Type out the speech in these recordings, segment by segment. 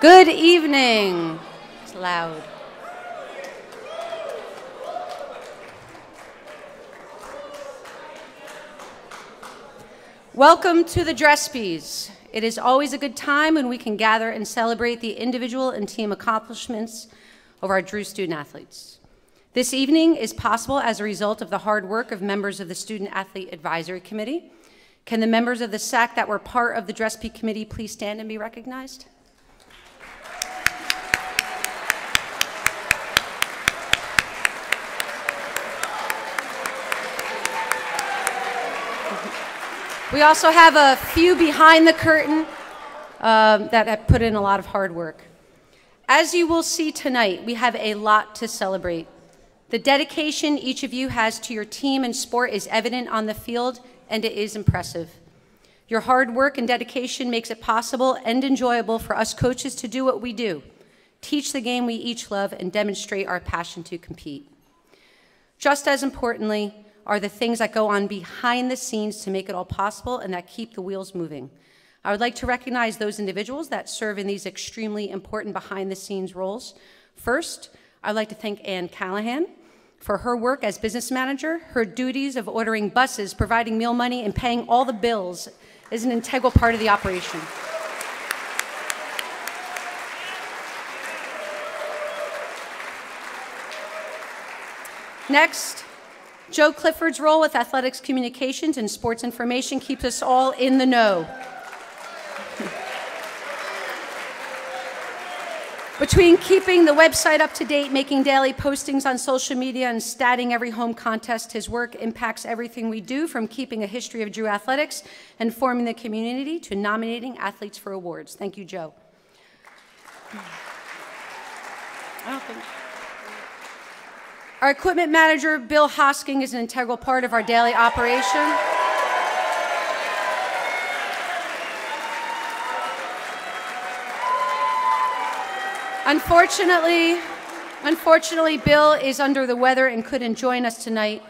Good evening. It's loud. Welcome to the DRESPYs. It is always a good time when we can gather and celebrate the individual and team accomplishments of our DREW student athletes. This evening is possible as a result of the hard work of members of the Student Athlete Advisory Committee. Can the members of the SAC that were part of the DRESPY committee please stand and be recognized? We also have a few behind the curtain that have put in a lot of hard work. As you will see tonight, we have a lot to celebrate. The dedication each of you has to your team and sport is evident on the field, and it is impressive. Your hard work and dedication makes it possible and enjoyable for us coaches to do what we do, teach the game we each love, and demonstrate our passion to compete. Just as importantly, are the things that go on behind the scenes to make it all possible and that keep the wheels moving. I would like to recognize those individuals that serve in these extremely important behind-the-scenes roles. First, I'd like to thank Ann Callahan for her work as business manager. Her duties of ordering buses, providing meal money, and paying all the bills is an integral part of the operation. Next, Joe Clifford's role with athletics communications and sports information keeps us all in the know. Between keeping the website up to date, making daily postings on social media, and statting every home contest, his work impacts everything we do, from keeping a history of DREW athletics and forming the community to nominating athletes for awards. Thank you, Joe. Our equipment manager, Bill Hosking, is an integral part of our daily operation. Unfortunately, Bill is under the weather and couldn't join us tonight.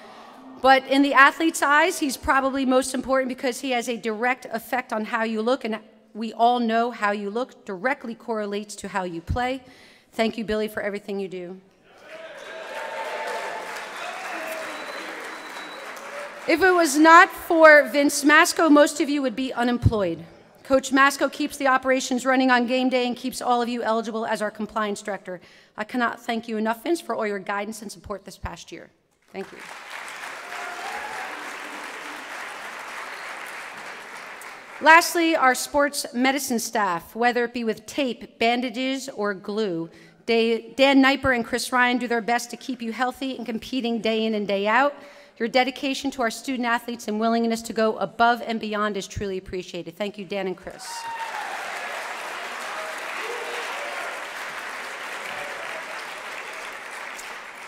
But in the athlete's eyes, he's probably most important because he has a direct effect on how you look, and we all know how you look directly correlates to how you play. Thank you, Billy, for everything you do. If it was not for Vince Masco, most of you would be unemployed. Coach Masco keeps the operations running on game day and keeps all of you eligible as our compliance director. I cannot thank you enough, Vince, for all your guidance and support this past year. Thank you. Lastly, our sports medicine staff, whether it be with tape, bandages, or glue. Dan Kniper and Chris Ryan do their best to keep you healthy and competing day in and day out. Your dedication to our student athletes and willingness to go above and beyond is truly appreciated. Thank you, Dan and Chris.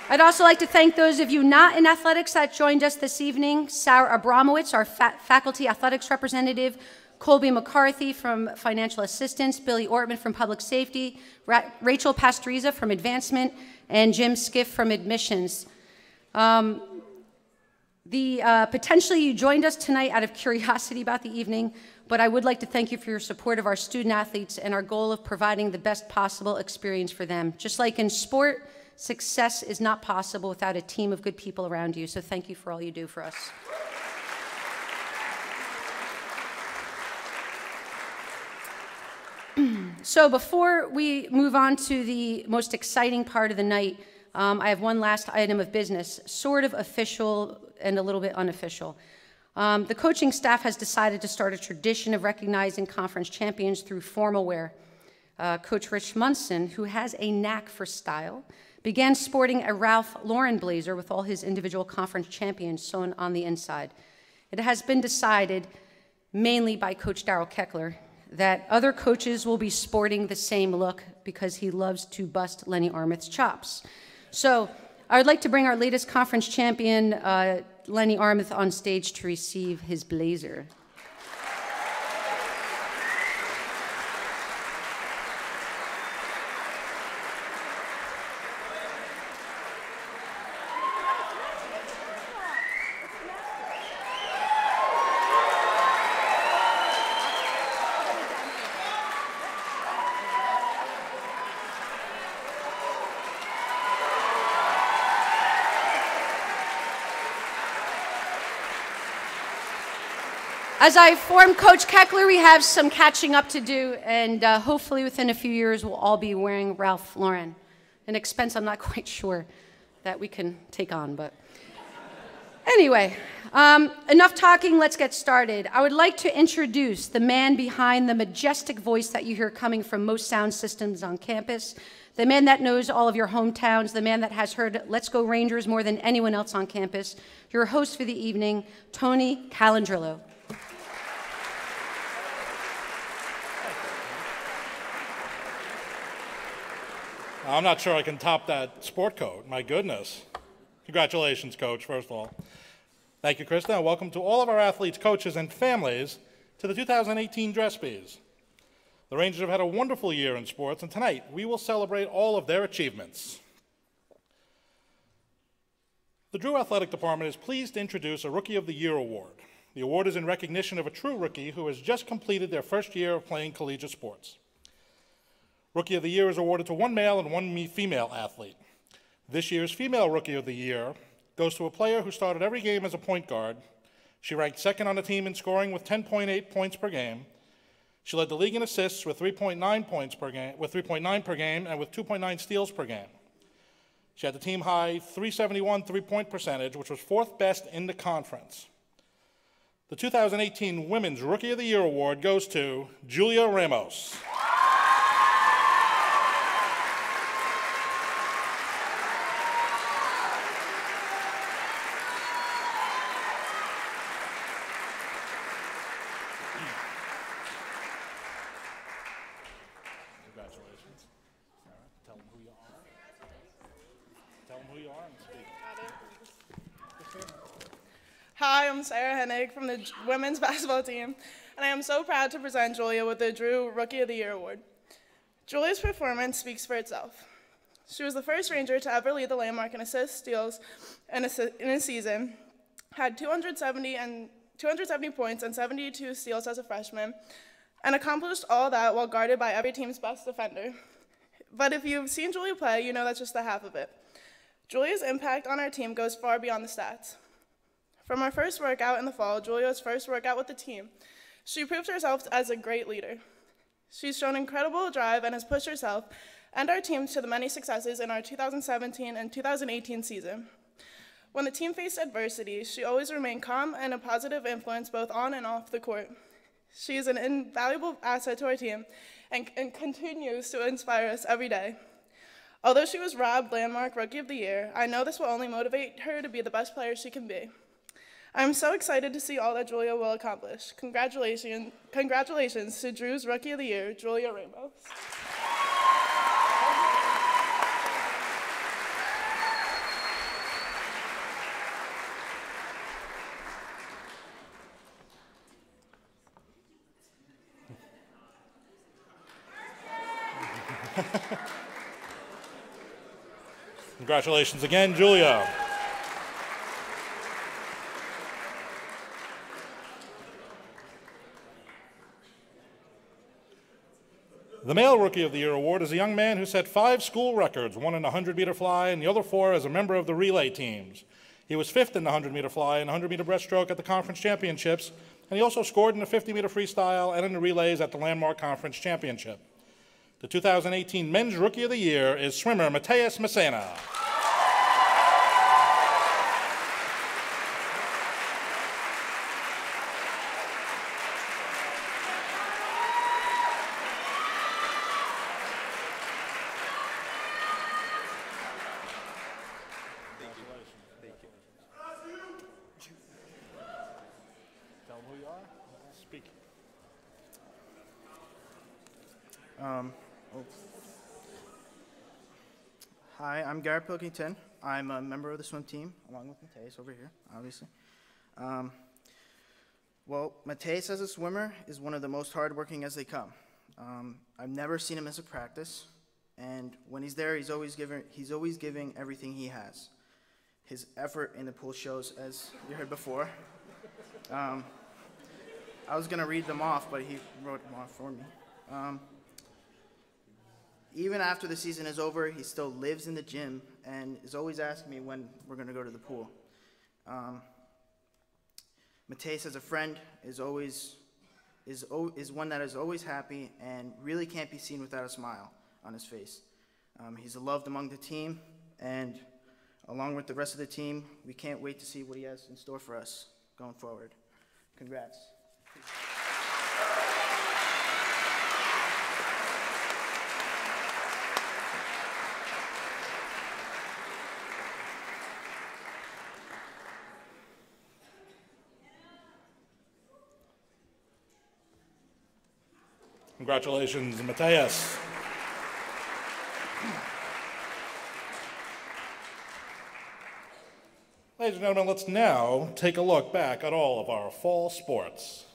I'd also like to thank those of you not in athletics that joined us this evening. Sarah Abramowitz, our faculty athletics representative, Colby McCarthy from Financial Assistance, Billy Ortman from Public Safety, Rachel Pastoriza from Advancement, and Jim Skiff from Admissions. Potentially you joined us tonight out of curiosity about the evening, but I would like to thank you for your support of our student athletes and our goal of providing the best possible experience for them. Just like in sport, success is not possible without a team of good people around you, so thank you for all you do for us. So before we move on to the most exciting part of the night, I have one last item of business, sort of official and a little bit unofficial. The coaching staff has decided to start a tradition of recognizing conference champions through formal wear. Coach Rich Munson, who has a knack for style, began sporting a Ralph Lauren blazer with all his individual conference champions sewn on the inside. It has been decided, mainly by Coach Darryl Keckler, that other coaches will be sporting the same look because he loves to bust Lenny Armith's chops. So I would like to bring our latest conference champion, Lenny Armith, on stage to receive his blazer. As I informed Coach Keckler, we have some catching up to do, and hopefully within a few years we'll all be wearing Ralph Lauren. An expense I'm not quite sure that we can take on, but anyway, enough talking, let's get started. I would like to introduce the man behind the majestic voice that you hear coming from most sound systems on campus, the man that knows all of your hometowns, the man that has heard Let's Go Rangers more than anyone else on campus, your host for the evening, Tony Calandrillo. I'm not sure I can top that sport coat. My goodness. Congratulations, Coach, first of all. Thank you, Krista, and welcome to all of our athletes, coaches, and families to the 2018 DRESPYs. The Rangers have had a wonderful year in sports, and tonight we will celebrate all of their achievements. The Drew Athletic Department is pleased to introduce a Rookie of the Year award. The award is in recognition of a true rookie who has just completed their first year of playing collegiate sports. Rookie of the Year is awarded to one male and one female athlete. This year's Female Rookie of the Year goes to a player who started every game as a point guard. She ranked second on the team in scoring with 10.8 points per game. She led the league in assists with 3.9 points per game, with 3.9 per game, and with 2.9 steals per game. She had the team high 371 three-point percentage, which was fourth best in the conference. The 2018 Women's Rookie of the Year award goes to Julia Ramos. Congratulations. All right. Tell them who you are. Tell them who you are and speak. Hi, I'm Sarah Hennig from the women's basketball team, and I am so proud to present Julia with the Drew Rookie of the Year award. Julia's performance speaks for itself. She was the first Ranger to ever lead the landmark in assists, steals in a season, had 270 points and 72 steals as a freshman, and accomplished all that while guarded by every team's best defender. But if you've seen Julia play, you know that's just the half of it. Julia's impact on our team goes far beyond the stats. From our first workout in the fall, Julia's first workout with the team, she proved herself as a great leader. She's shown incredible drive and has pushed herself and our team to the many successes in our 2017 and 2018 season. When the team faced adversity, she always remained calm and a positive influence both on and off the court. She is an invaluable asset to our team and continues to inspire us every day. Although she was robbed Landmark Rookie of the Year, I know this will only motivate her to be the best player she can be. I'm so excited to see all that Julia will accomplish. Congratulations to Drew's Rookie of the Year, Julia Ramos. Congratulations again, Julia. The Male Rookie of the Year award is a young man who set 5 school records, one in the 100-meter fly and the other 4 as a member of the relay teams. He was 5th in the 100-meter fly and 100-meter breaststroke at the conference championships, and he also scored in the 50-meter freestyle and in the relays at the Landmark Conference Championship. The 2018 Men's Rookie of the Year is swimmer Mateus Messena. Tell them who you are. Speak. Hi, I'm Garrett Pilkington. I'm a member of the swim team, along with Mateus over here, obviously. Well, Mateus as a swimmer is one of the most hardworking as they come. I've never seen him miss a practice, and when he's there, he's always giving everything he has. His effort in the pool shows, as you heard before. I was gonna read them off, but he wrote them off for me. Even after the season is over, he still lives in the gym and is always asking me when we're gonna go to the pool. Mateus, as a friend, is one that is always happy and really can't be seen without a smile on his face. He's loved among the team, and along with the rest of the team, we can't wait to see what he has in store for us going forward. Congrats. Congratulations, Mateus. Ladies and gentlemen, let's now take a look back at all of our fall sports.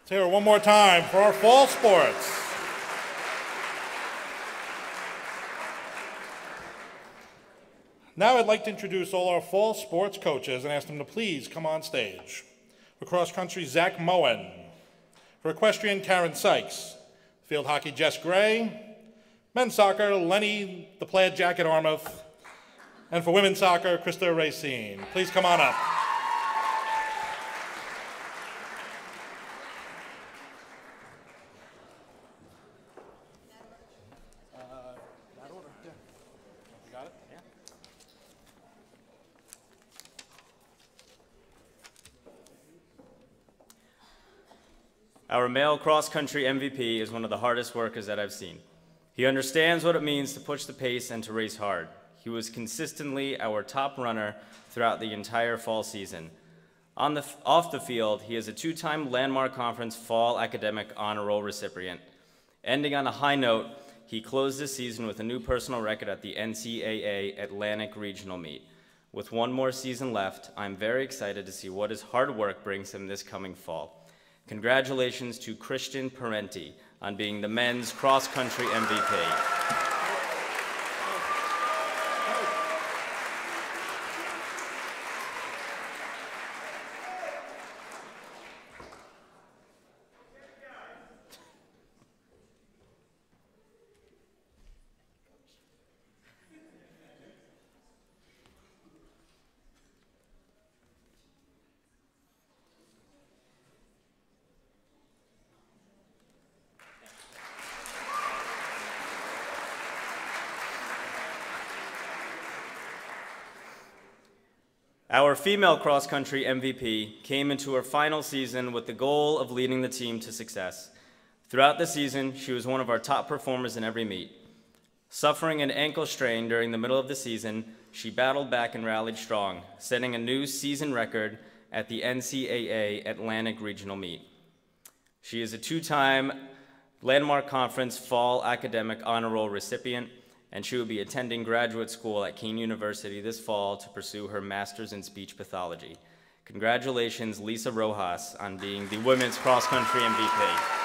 Let's hear it one more time for our fall sports. Now I'd like to introduce all our fall sports coaches and ask them to please come on stage. For cross country, Zach Moen. For equestrian, Karen Sykes. Field hockey, Jess Gray. Men's soccer, Lenny the Plaid Jacket Armouth. And for women's soccer, Krista Racine. Please come on up. Our male cross-country MVP is one of the hardest workers that I've seen. He understands what it means to push the pace and to race hard. He was consistently our top runner throughout the entire fall season. Off the field, he is a two-time Landmark Conference Fall Academic Honor Roll recipient. Ending on a high note, he closed this season with a new personal record at the NCAA Atlantic Regional Meet. With one more season left, I'm very excited to see what his hard work brings him this coming fall. Congratulations to Christian Parenti on being the men's cross-country MVP. Our female cross-country MVP came into her final season with the goal of leading the team to success. Throughout the season, she was one of our top performers in every meet. Suffering an ankle strain during the middle of the season, she battled back and rallied strong, setting a new season record at the NCAA Atlantic Regional Meet. She is a two-time Landmark Conference Fall Academic Honor Roll recipient, and she will be attending graduate school at Kean University this fall to pursue her master's in speech pathology. Congratulations, Lisa Rojas, on being the women's cross-country MVP.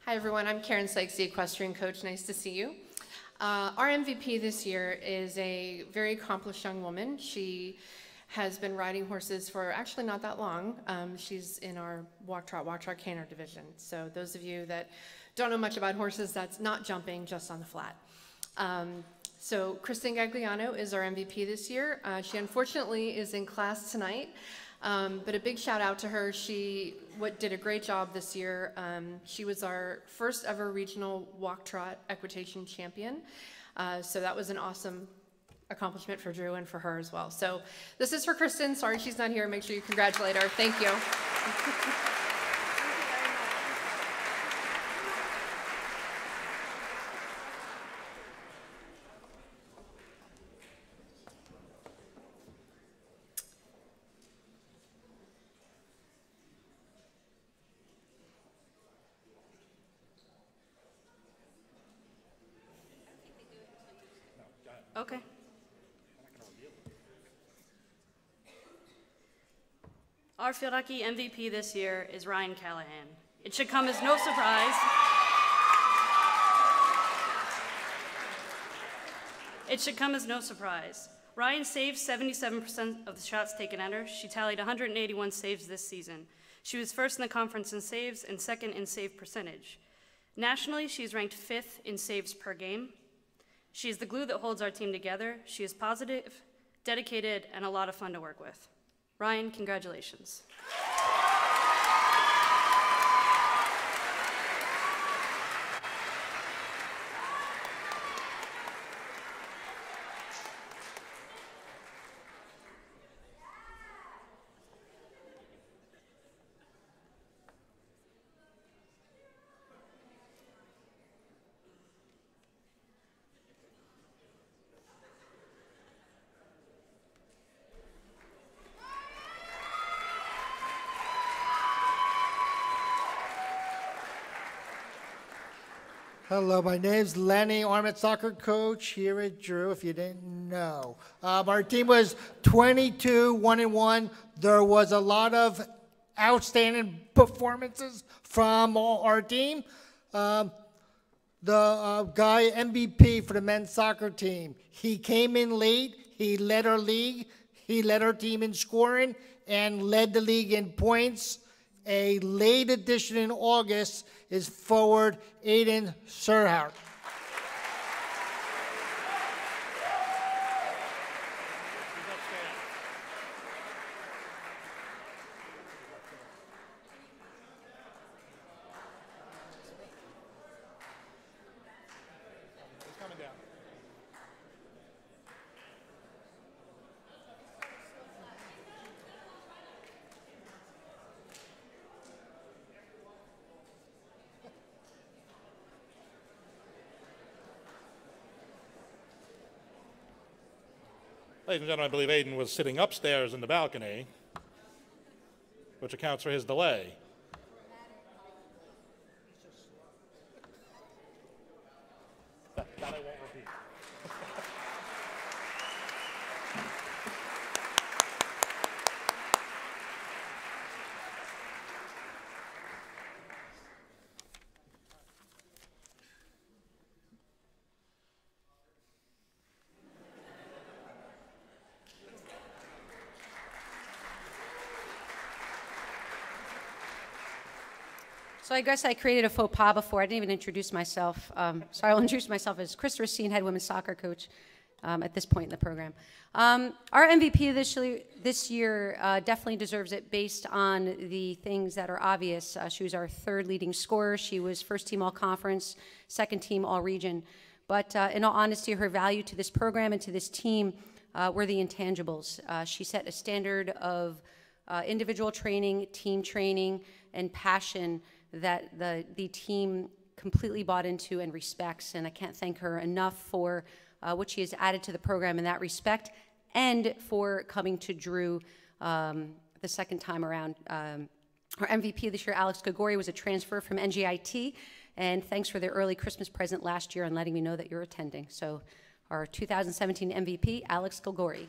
Hi everyone, I'm Karen Sykes, the equestrian coach. Nice to see you. Our MVP this year is a very accomplished young woman. She has been riding horses for actually not that long. She's in our walk trot canter division. So those of you that don't know much about horses, that's not jumping, just on the flat. So Kristen Gagliano is our MVP this year. She unfortunately is in class tonight. But a big shout out to her. She did a great job this year. She was our first ever regional walk trot equitation champion. So that was an awesome accomplishment for Drew and for her as well. So this is for Kristen. Sorry she's not here. Make sure you congratulate her. Thank you. Okay. Our field hockey MVP this year is Ryan Callahan. It should come as no surprise. It should come as no surprise. Ryan saved 77% of the shots taken at her. She tallied 181 saves this season. She was first in the conference in saves and second in save percentage. Nationally, she is ranked 5th in saves per game. She is the glue that holds our team together. She is positive, dedicated, and a lot of fun to work with. Ryan, congratulations. Hello, my name's Lenny. I'm a soccer coach here at Drew, if you didn't know. Our team was 22-1-1. There was a lot of outstanding performances from our team. The guy MVP for the men's soccer team, he came in late. He led our league. He led our team in scoring and led the league in points. A late addition in August is forward Aiden Surhout. He's coming down. Ladies and gentlemen, I believe Aiden was sitting upstairs in the balcony, which accounts for his delay. That I won't repeat. So I guess I created a faux pas before. I didn't even introduce myself. So I'll introduce myself as Chris Racine, head women's soccer coach at this point in the program. Our MVP this year definitely deserves it based on the things that are obvious. She was our 3rd leading scorer. She was 1st team all-conference, 2nd team all-region. But in all honesty, her value to this program and to this team were the intangibles. She set a standard of individual training, team training, and passion that the team completely bought into and respects, and I can't thank her enough for what she has added to the program in that respect, and for coming to Drew the 2nd time around. Our MVP this year, Alex Gagori, was a transfer from NGIT, and thanks for the early Christmas present last year and letting me know that you're attending. So our 2017 MVP, Alex Gagori.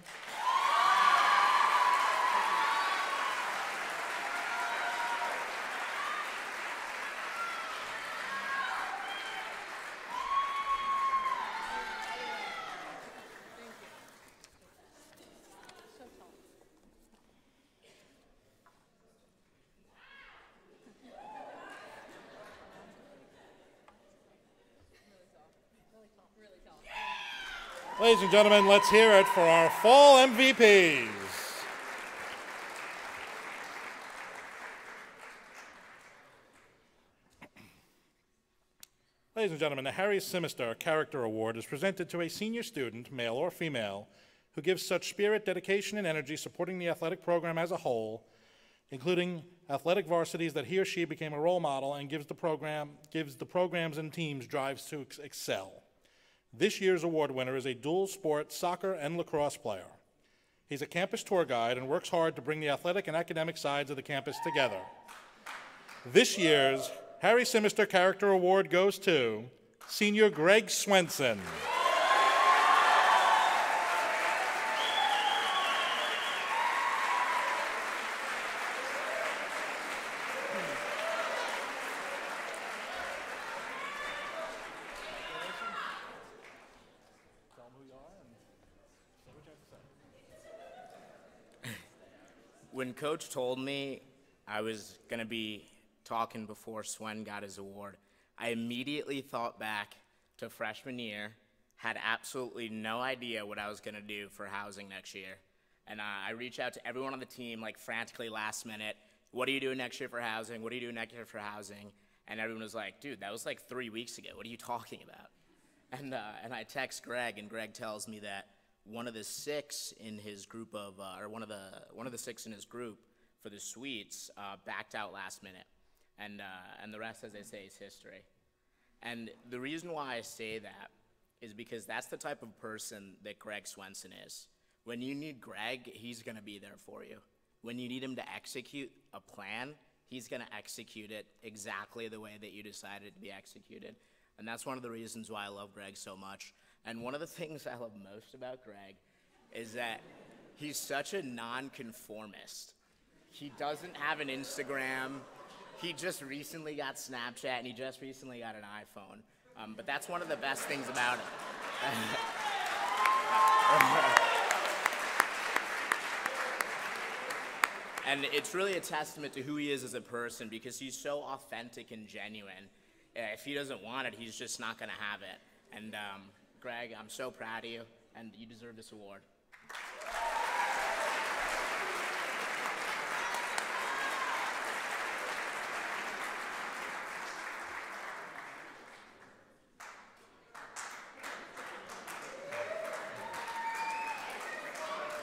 Ladies and gentlemen, let's hear it for our fall MVPs. Ladies and gentlemen, the Harry Simister Character Award is presented to a senior student, male or female, who gives such spirit, dedication, and energy supporting the athletic program as a whole, including athletic varsities that he or she became a role model and gives the programs and teams drives to excel. This year's award winner is a dual sport soccer and lacrosse player. He's a campus tour guide and works hard to bring the athletic and academic sides of the campus together. This year's Harry Simister Character Award goes to Senior Greg Swenson. Tell them who you are and say what you have to say. when Coach told me I was going to be talking before Swen got his award, I immediately thought back to freshman year, had absolutely no idea what I was going to do for housing next year. And I reached out to everyone on the team, like frantically last minute, what are you doing next year for housing? What are you doing next year for housing? And everyone was like, dude, that was like 3 weeks ago. What are you talking about? And I text Greg, and Greg tells me that one of the six in his group of, or one of the six in his group for the suites backed out last minute. And the rest, as they say, is history. And the reason why I say that is because that's the type of person that Greg Swenson is. When you need Greg, he's going to be there for you. When you need him to execute a plan, he's going to execute it exactly the way that you decided to be executed. And that's one of the reasons why I love Greg so much. And one of the things I love most about Greg is that he's such a nonconformist. He doesn't have an Instagram. He just recently got Snapchat, and he just recently got an iPhone. But that's one of the best things about it. And it's really a testament to who he is as a person, because he's so authentic and genuine. If he doesn't want it, he's just not going to have it. And Greg, I'm so proud of you, and you deserve this award.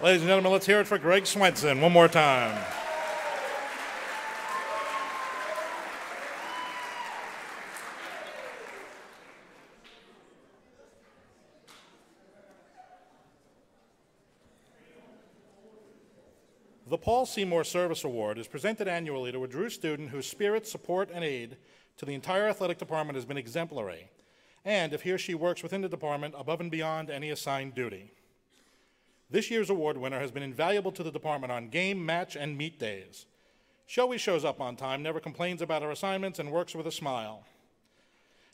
Ladies and gentlemen, let's hear it for Greg Swenson one more time. The Paul Seymour Service Award is presented annually to a Drew student whose spirit, support, and aid to the entire athletic department has been exemplary, and if he or she works within the department above and beyond any assigned duty. This year's award winner has been invaluable to the department on game, match, and meet days. She always shows up on time, never complains about her assignments, and works with a smile.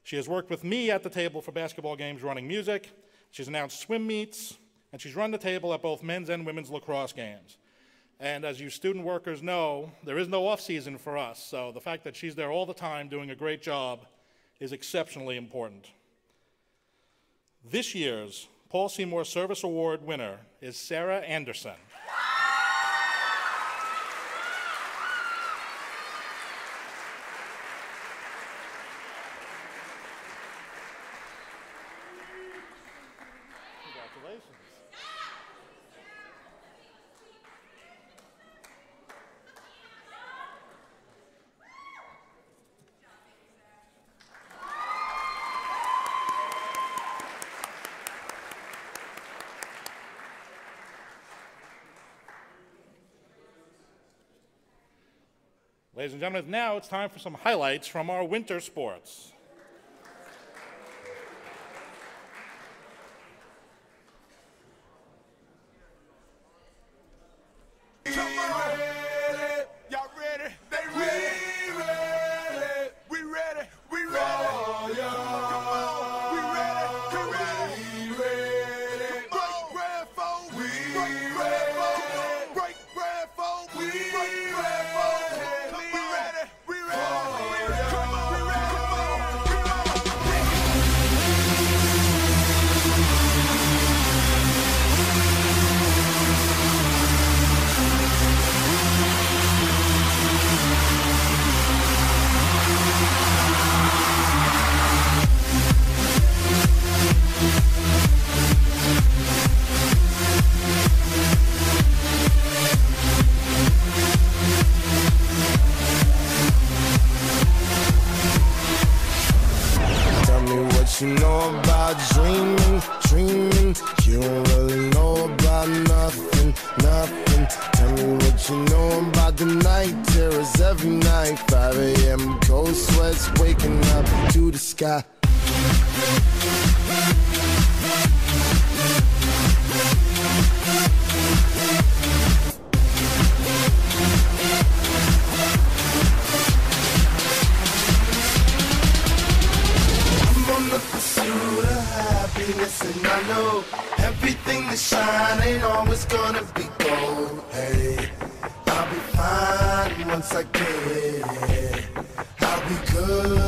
She has worked with me at the table for basketball games running music, she's announced swim meets, and she's run the table at both men's and women's lacrosse games. And as you student workers know, there is no off season for us, so the fact that she's there all the time doing a great job is exceptionally important. This year's Paul Seymour Service Award winner is Sarah Anderson. Congratulations. Ladies and gentlemen, now it's time for some highlights from our winter sports. You know about dreaming, you don't really know about nothing. Tell me what you know about the night terrors every night. 5 a.m. cold sweats waking up to the sky. And I know everything that shine ain't always gonna be gold. Hey, I'll be once I get it, I'll be good.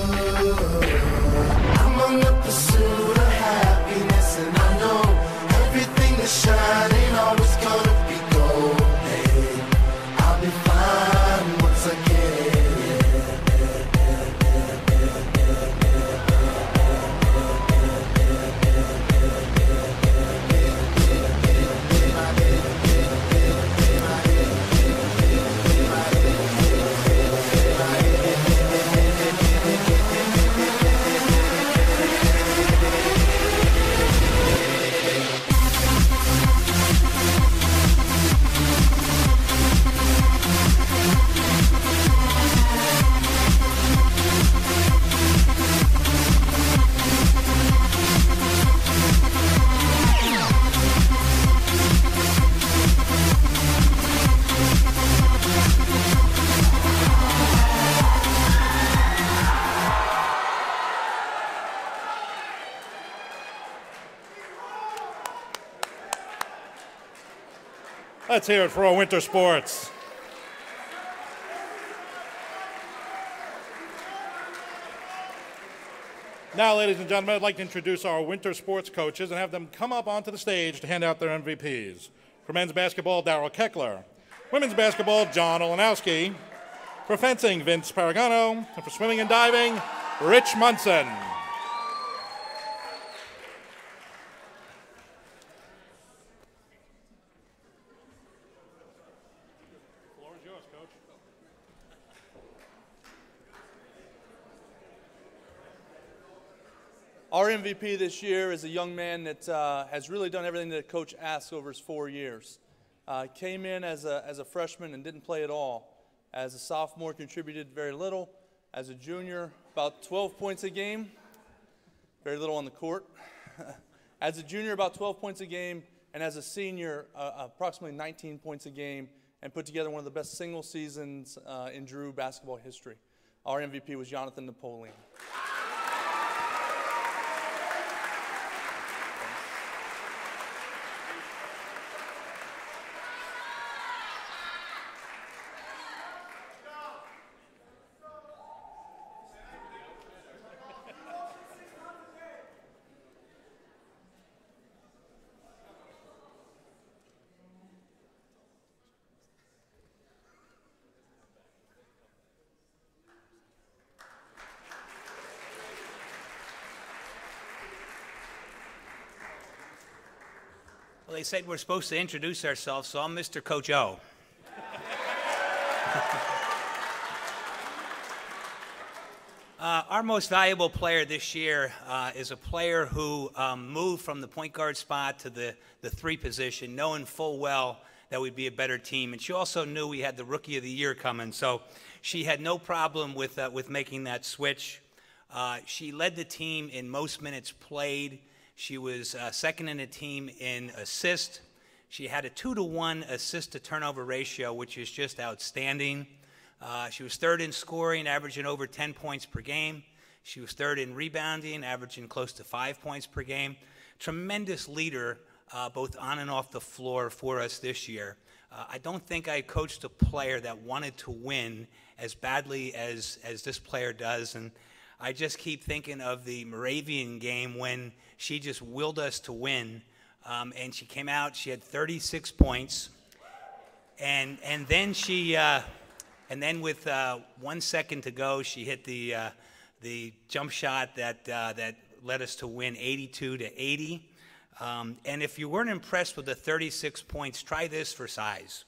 I'm on the pursuit of happiness, and I know everything that shines ain't always gonna be gold. Hey, I'll be fine once I get it. Let's hear it for our winter sports. Now, ladies and gentlemen, I'd like to introduce our winter sports coaches and have them come up onto the stage to hand out their MVPs. For men's basketball, Darryl Keckler. Women's basketball, John Olenowski. For fencing, Vince Paragano. And for swimming and diving, Rich Munson. Our MVP this year is a young man that has really done everything that a coach asks over his 4 years. Came in as a freshman and didn't play at all. As a sophomore, contributed very little. As a junior, about 12 points a game. Very little on the court. As a junior, about 12 points a game. And as a senior, approximately 19 points a game. And put together one of the best single seasons in Drew basketball history. Our MVP was Jonathan Napoleon. Well, they said we're supposed to introduce ourselves, so I'm Mr. Coach O. Our most valuable player this year is a player who moved from the point guard spot to the 3 position, knowing full well that we'd be a better team. And she also knew we had the Rookie of the Year coming, so she had no problem with making that switch. She led the team in most minutes played. She was second in the team in assist. She had a 2-to-1 assist-to-turnover ratio, which is just outstanding. She was third in scoring, averaging over 10 points per game. She was third in rebounding, averaging close to 5 points per game. Tremendous leader, both on and off the floor for us this year. I don't think I coached a player that wanted to win as badly as this player does. And I just keep thinking of the Moravian game when she just willed us to win. And she came out, she had 36 points. And then she, and then with 1 second to go, she hit the jump shot that led us to win 82-80. And if you weren't impressed with the 36 points, try this for size.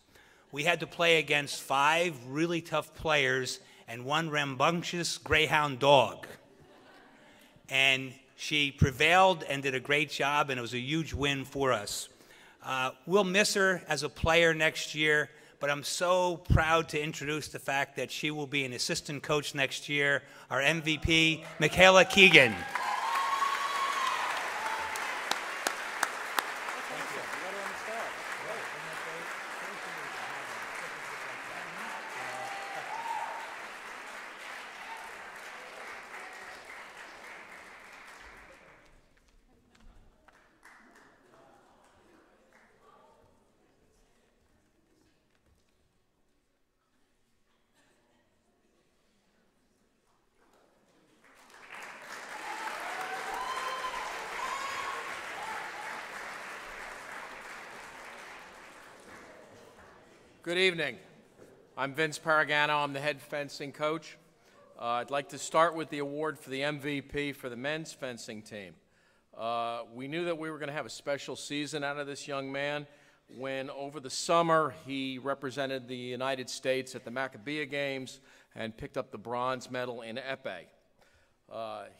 We had to play against 5 really tough players and 1 rambunctious greyhound dog. And she prevailed and did a great job, and it was a huge win for us. We'll miss her as a player next year, but I'm so proud to introduce the fact that she will be an assistant coach next year, our MVP, Michaela Keegan. Good evening. I'm Vince Paragano. I'm the head fencing coach. I'd like to start with the award for the MVP for the men's fencing team. We knew that we were going to have a special season out of this young man when over the summer he represented the United States at the Maccabea Games and picked up the bronze medal in épée.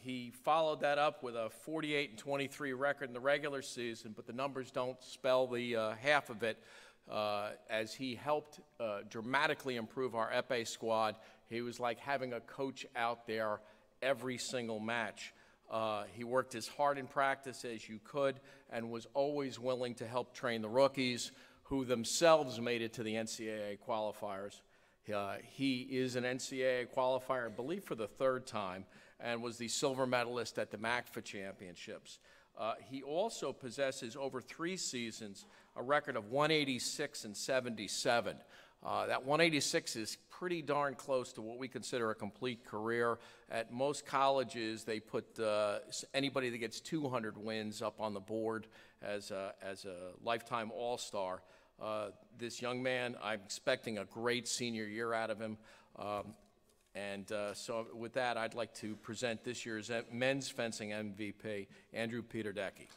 He followed that up with a 48-23 record in the regular season, but the numbers don't spell the half of it. As he helped dramatically improve our épée squad, he was like having a coach out there every single match. He worked as hard in practice as you could and was always willing to help train the rookies who themselves made it to the NCAA qualifiers. He is an NCAA qualifier, I believe, for the third time, and was the silver medalist at the MACFA Championships. He also possesses over 3 seasons a record of 186 and 77. That 186 is pretty darn close to what we consider a complete career. At most colleges, they put anybody that gets 200 wins up on the board as a lifetime all-star. This young man, I'm expecting a great senior year out of him. So with that, I'd like to present this year's men's fencing MVP, Andrew Peterdecki.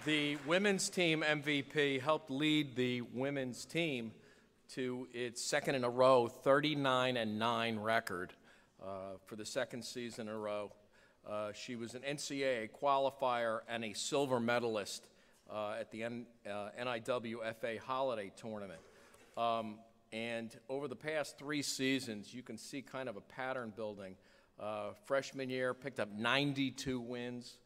The women's team MVP helped lead the women's team to its second in a row 39-9 record for the second season in a row. She was an NCAA qualifier and a silver medalist at the NIWFA Holiday Tournament. And over the past 3 seasons, you can see kind of a pattern building. Freshman year, picked up 92 wins.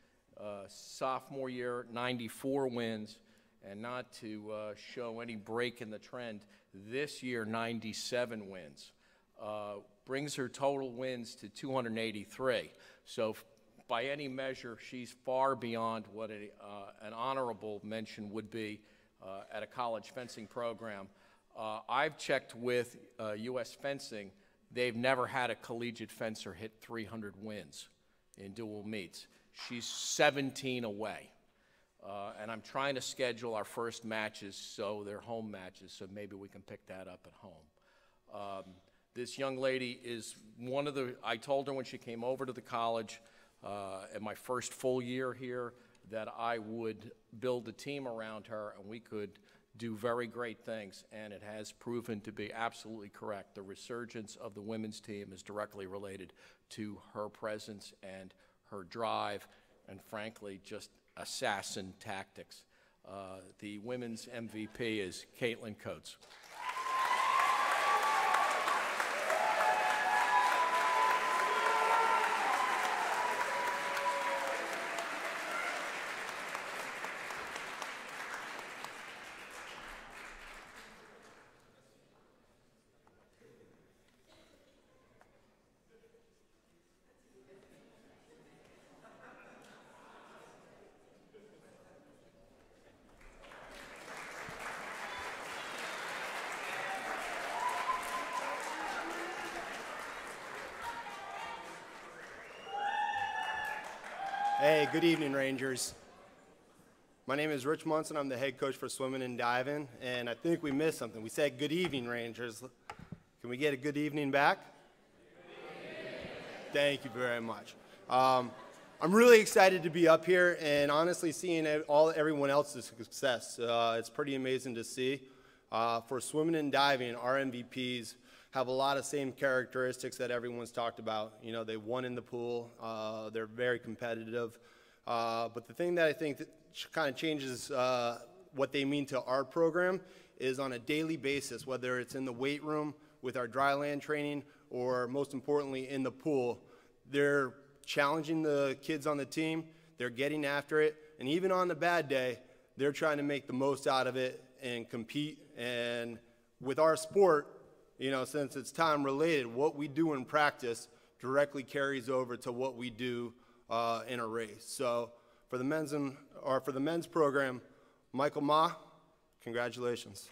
Sophomore year, 94 wins, and not to show any break in the trend, this year, 97 wins. Brings her total wins to 283. So by any measure, she's far beyond what an honorable mention would be at a college fencing program. I've checked with U.S. Fencing. They've never had a collegiate fencer hit 300 wins in dual meets. She's 17 away, and I'm trying to schedule our first matches so they're home matches, so maybe we can pick that up at home. This young lady is one of the, I told her when she came over to the college at my first full year here that I would build a team around her and we could do very great things, and it has proven to be absolutely correct. The resurgence of the women's team is directly related to her presence and her drive, and frankly, just assassin tactics. The women's MVP is Caitlin Coates. Hey, good evening, Rangers. My name is Rich Munson. I'm the head coach for swimming and diving, and I think we missed something. We said good evening, Rangers. Can we get a good evening back? Thank you very much. I'm really excited to be up here and honestly seeing everyone else's success. It's pretty amazing to see. For swimming and diving, our MVPs have a lot of same characteristics that everyone's talked about. You know, they won in the pool. They're very competitive. But the thing that I think that kind of changes what they mean to our program is on a daily basis, whether it's in the weight room with our dry land training or most importantly in the pool, they're challenging the kids on the team. they're getting after it, and even on the bad day, they're trying to make the most out of it and compete. And with our sport, you know, since it's time related, what we do in practice directly carries over to what we do in a race. So for the men's program, Michael Ma, congratulations.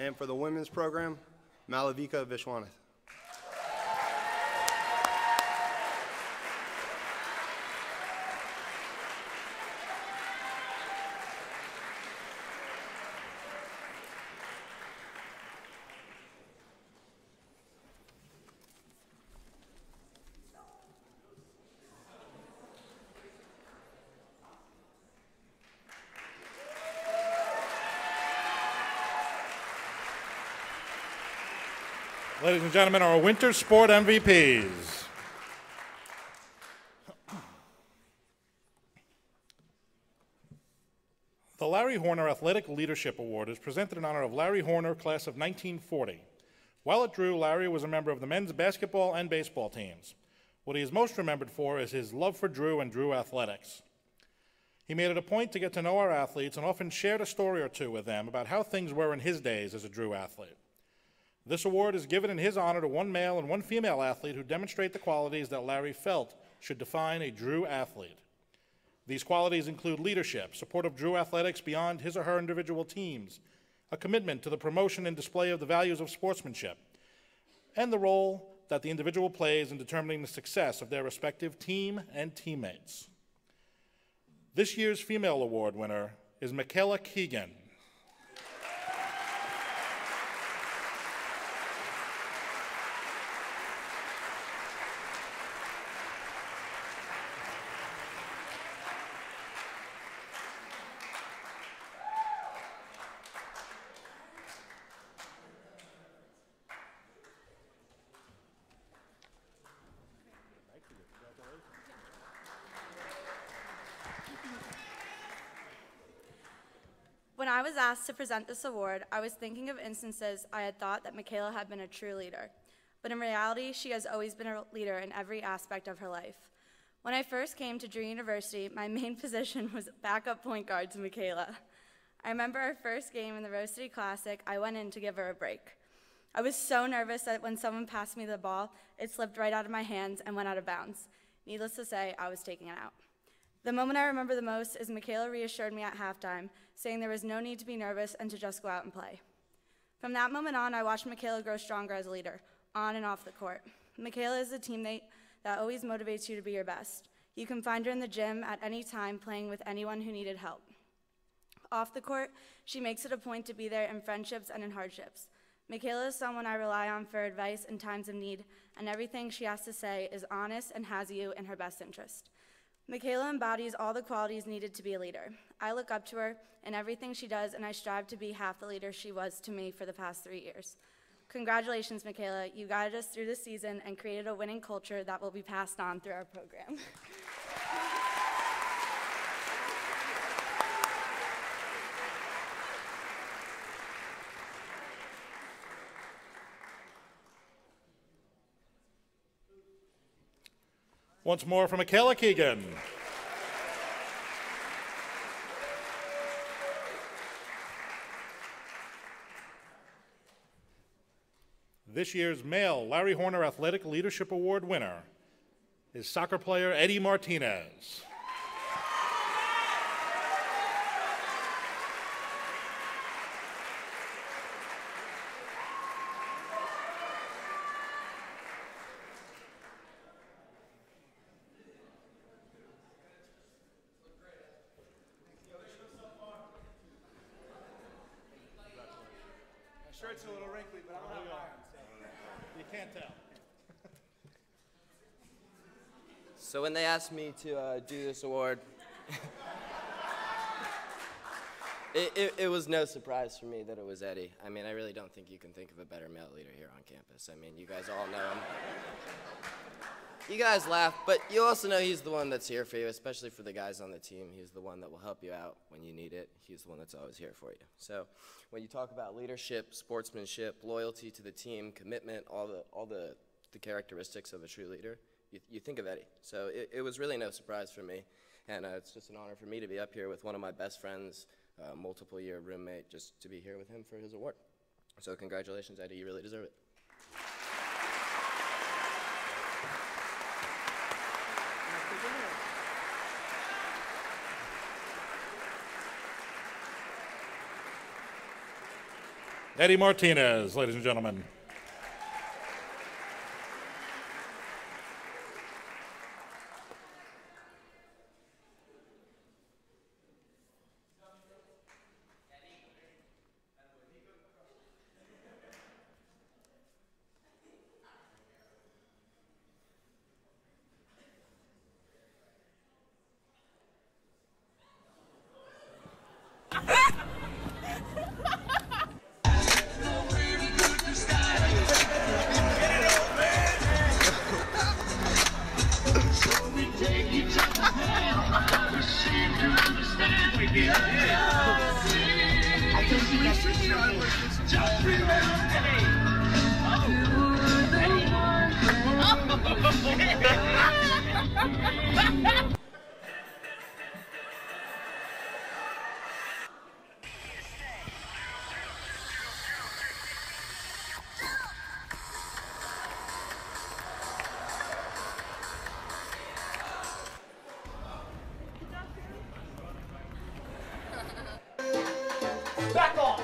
And for the women's program, Malavika Vishwanath. Ladies and gentlemen, our winter sport MVPs. The Larry Horner Athletic Leadership Award is presented in honor of Larry Horner, class of 1940. While at Drew, Larry was a member of the men's basketball and baseball teams. What he is most remembered for is his love for Drew and Drew athletics. He made it a point to get to know our athletes and often shared a story or two with them about how things were in his days as a Drew athlete. This award is given in his honor to one male and one female athlete who demonstrate the qualities that Larry felt should define a Drew athlete. These qualities include leadership, support of Drew athletics beyond his or her individual teams, a commitment to the promotion and display of the values of sportsmanship, and the role that the individual plays in determining the success of their respective team and teammates. This year's female award winner is Michaela Keegan. When I was asked to present this award, I was thinking of instances I had thought that Michaela had been a true leader. But in reality, she has always been a leader in every aspect of her life. When I first came to Drew University, my main position was backup point guard to Michaela. I remember our first game in the Rose City Classic, I went in to give her a break. I was so nervous that when someone passed me the ball, it slipped right out of my hands and went out of bounds. Needless to say, I was taking it out. The moment I remember the most is Michaela reassured me at halftime, saying there was no need to be nervous and to just go out and play. From that moment on, I watched Michaela grow stronger as a leader, on and off the court. Michaela is a teammate that always motivates you to be your best. You can find her in the gym at any time playing with anyone who needed help. Off the court, she makes it a point to be there in friendships and in hardships. Michaela is someone I rely on for advice in times of need, and everything she has to say is honest and has you in her best interest. Michaela embodies all the qualities needed to be a leader. I look up to her in everything she does, and I strive to be half the leader she was to me for the past 3 years. Congratulations, Michaela. You guided us through this season and created a winning culture that will be passed on through our program. Once more for Michaela Keegan. This year's male Larry Horner Athletic Leadership Award winner is soccer player Eddie Martinez. shirt's a little wrinkly, but I don't have iron, so you can't tell. So when they asked me to do this award, it was no surprise for me that it was Eddie. I mean, I really don't think you can think of a better male leader here on campus. I mean, you guys all know him. You guys laugh, but you also know he's the one that's here for you, especially for the guys on the team. He's the one that will help you out when you need it. He's the one that's always here for you. So when you talk about leadership, sportsmanship, loyalty to the team, commitment, all the characteristics of a true leader, you think of Eddie. So it was really no surprise for me, and it's just an honor for me to be up here with one of my best friends, multiple-year roommate, just to be here with him for his award. So congratulations, Eddie. You really deserve it. Eddie Martinez, ladies and gentlemen. Back off!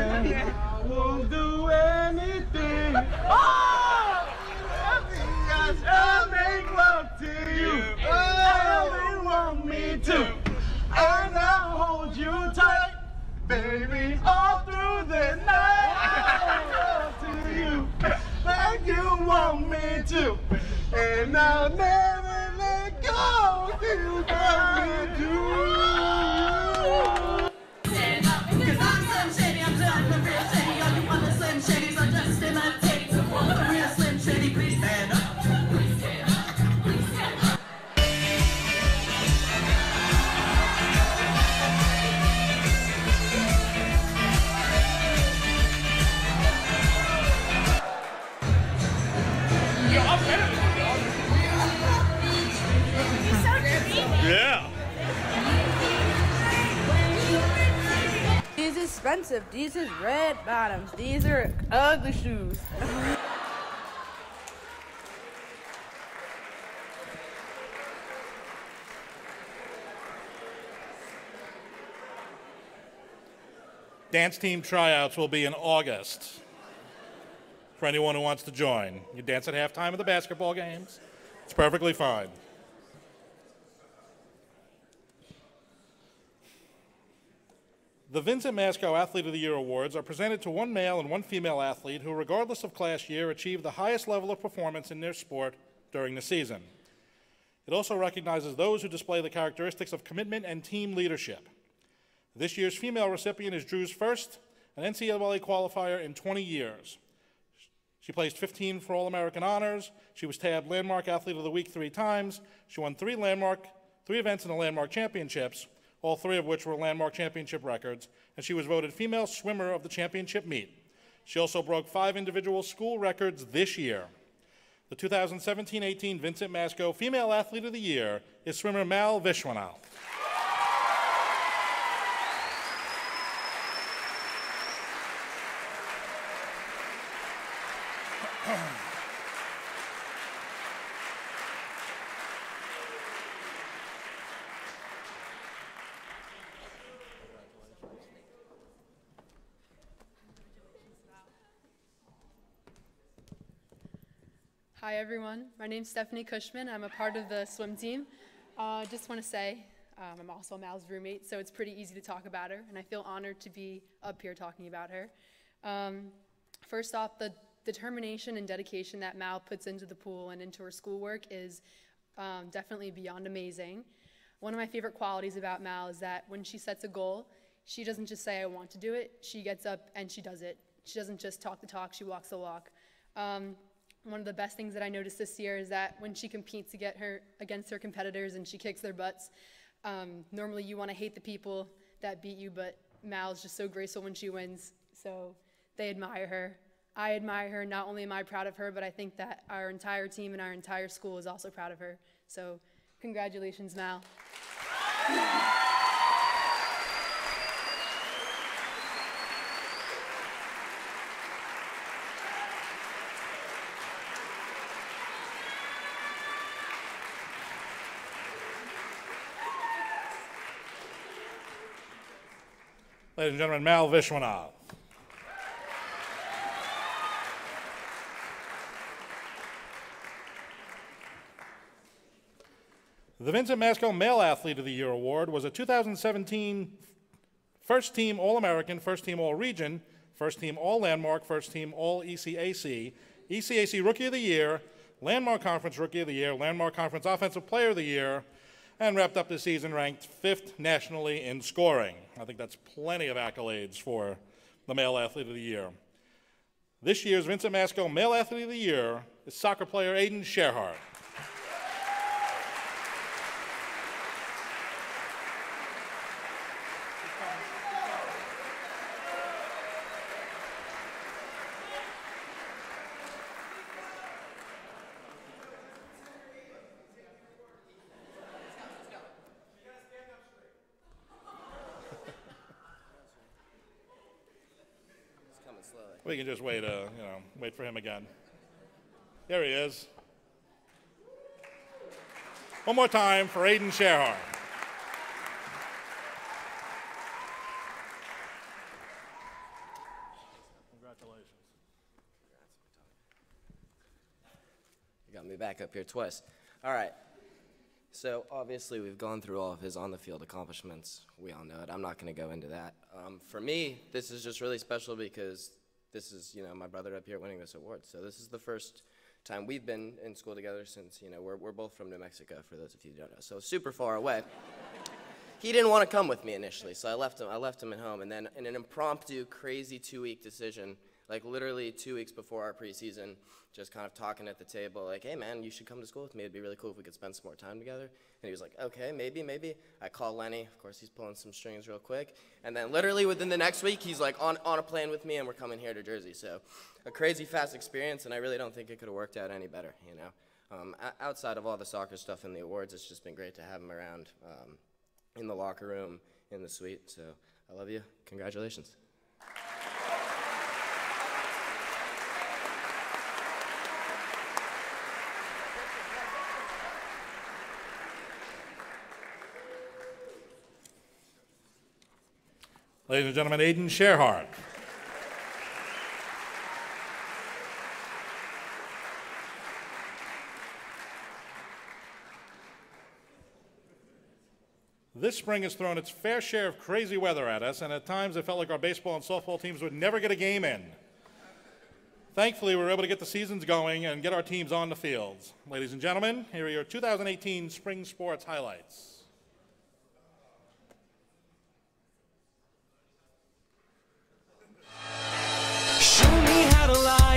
I will do anything. Oh! I'll make love to you. Oh, you want me to. And I'll hold you tight, baby, all through the night. I'll love to you like you want me to. And I'll never let go till you tell me to. Yeah. These is expensive. These is red bottoms. These are ugly shoes. Dance team tryouts will be in August for anyone who wants to join. You dance at halftime of the basketball games. It's perfectly fine. The Vincent Masco Athlete of the Year Awards are presented to one male and one female athlete who, regardless of class year, achieved the highest level of performance in their sport during the season. It also recognizes those who display the characteristics of commitment and team leadership. This year's female recipient is Drew's first an NCAA qualifier in 20 years. She placed 15 for All-American honors. She was tabbed Landmark Athlete of the Week 3 times. She won three events in the Landmark Championships, all three of which were Landmark Championship records, and she was voted Female Swimmer of the Championship meet. She also broke 5 individual school records this year. The 2017-18 Vincent Masco Female Athlete of the Year is swimmer Mal Vishwanath. Hi everyone, my name's Stephanie Cushman. I'm a part of the swim team. Just want to say I'm also Mal's roommate, so it's pretty easy to talk about her, and I feel honored to be up here talking about her. First off, the determination and dedication that Mal puts into the pool and into her schoolwork is definitely beyond amazing. One of my favorite qualities about Mal is that when she sets a goal, she doesn't just say, I want to do it, she gets up and she does it. She doesn't just talk the talk, she walks the walk. One of the best things that I noticed this year is that when she competes against her competitors and she kicks their butts, normally you want to hate the people that beat you, but Mal's just so graceful when she wins, so they admire her. I admire her. Not only am I proud of her, but I think that our entire team and our entire school is also proud of her. So congratulations, Mal. Ladies and gentlemen, Mal Vishwanath. The Vincent Masco Male Athlete of the Year Award was a 2017 First Team All-American, First Team All-Region, First Team All-Landmark, First Team All-ECAC, ECAC Rookie of the Year, Landmark Conference Rookie of the Year, Landmark Conference Offensive Player of the Year, and wrapped up the season ranked 5th nationally in scoring. I think that's plenty of accolades for the Male Athlete of the Year. This year's Vincent Masco Male Athlete of the Year is soccer player Aiden Sherhart. We can just wait, wait for him again. There he is. One more time for Aiden Sherhart. Congratulations. You got me back up here twice. All right. So obviously we've gone through all of his on-the-field accomplishments. We all know it. I'm not going to go into that. For me, this is just really special because this is, my brother up here winning this award. So this is the first time we've been in school together since, we're both from New Mexico, for those of you who don't know. So super far away. He didn't want to come with me initially, so I left him at home. And then in an impromptu, crazy 2-week decision, like literally 2 weeks before our preseason, just kind of talking at the table, like, hey man, you should come to school with me. It'd be really cool if we could spend some more time together. And he was like, okay, maybe. I call Lenny. Of course, he's pulling some strings real quick. And then literally within the next week, he's like on a plane with me, and we're coming here to Jersey. So a crazy fast experience, and I really don't think it could have worked out any better, Outside of all the soccer stuff and the awards, it's just been great to have him around in the locker room, in the suite. So I love you. Congratulations. Ladies and gentlemen, Aiden Sherhart. This spring has thrown its fair share of crazy weather at us, and at times it felt like our baseball and softball teams would never get a game in. Thankfully, we were able to get the seasons going and get our teams on the fields. Ladies and gentlemen, here are your 2018 spring sports highlights.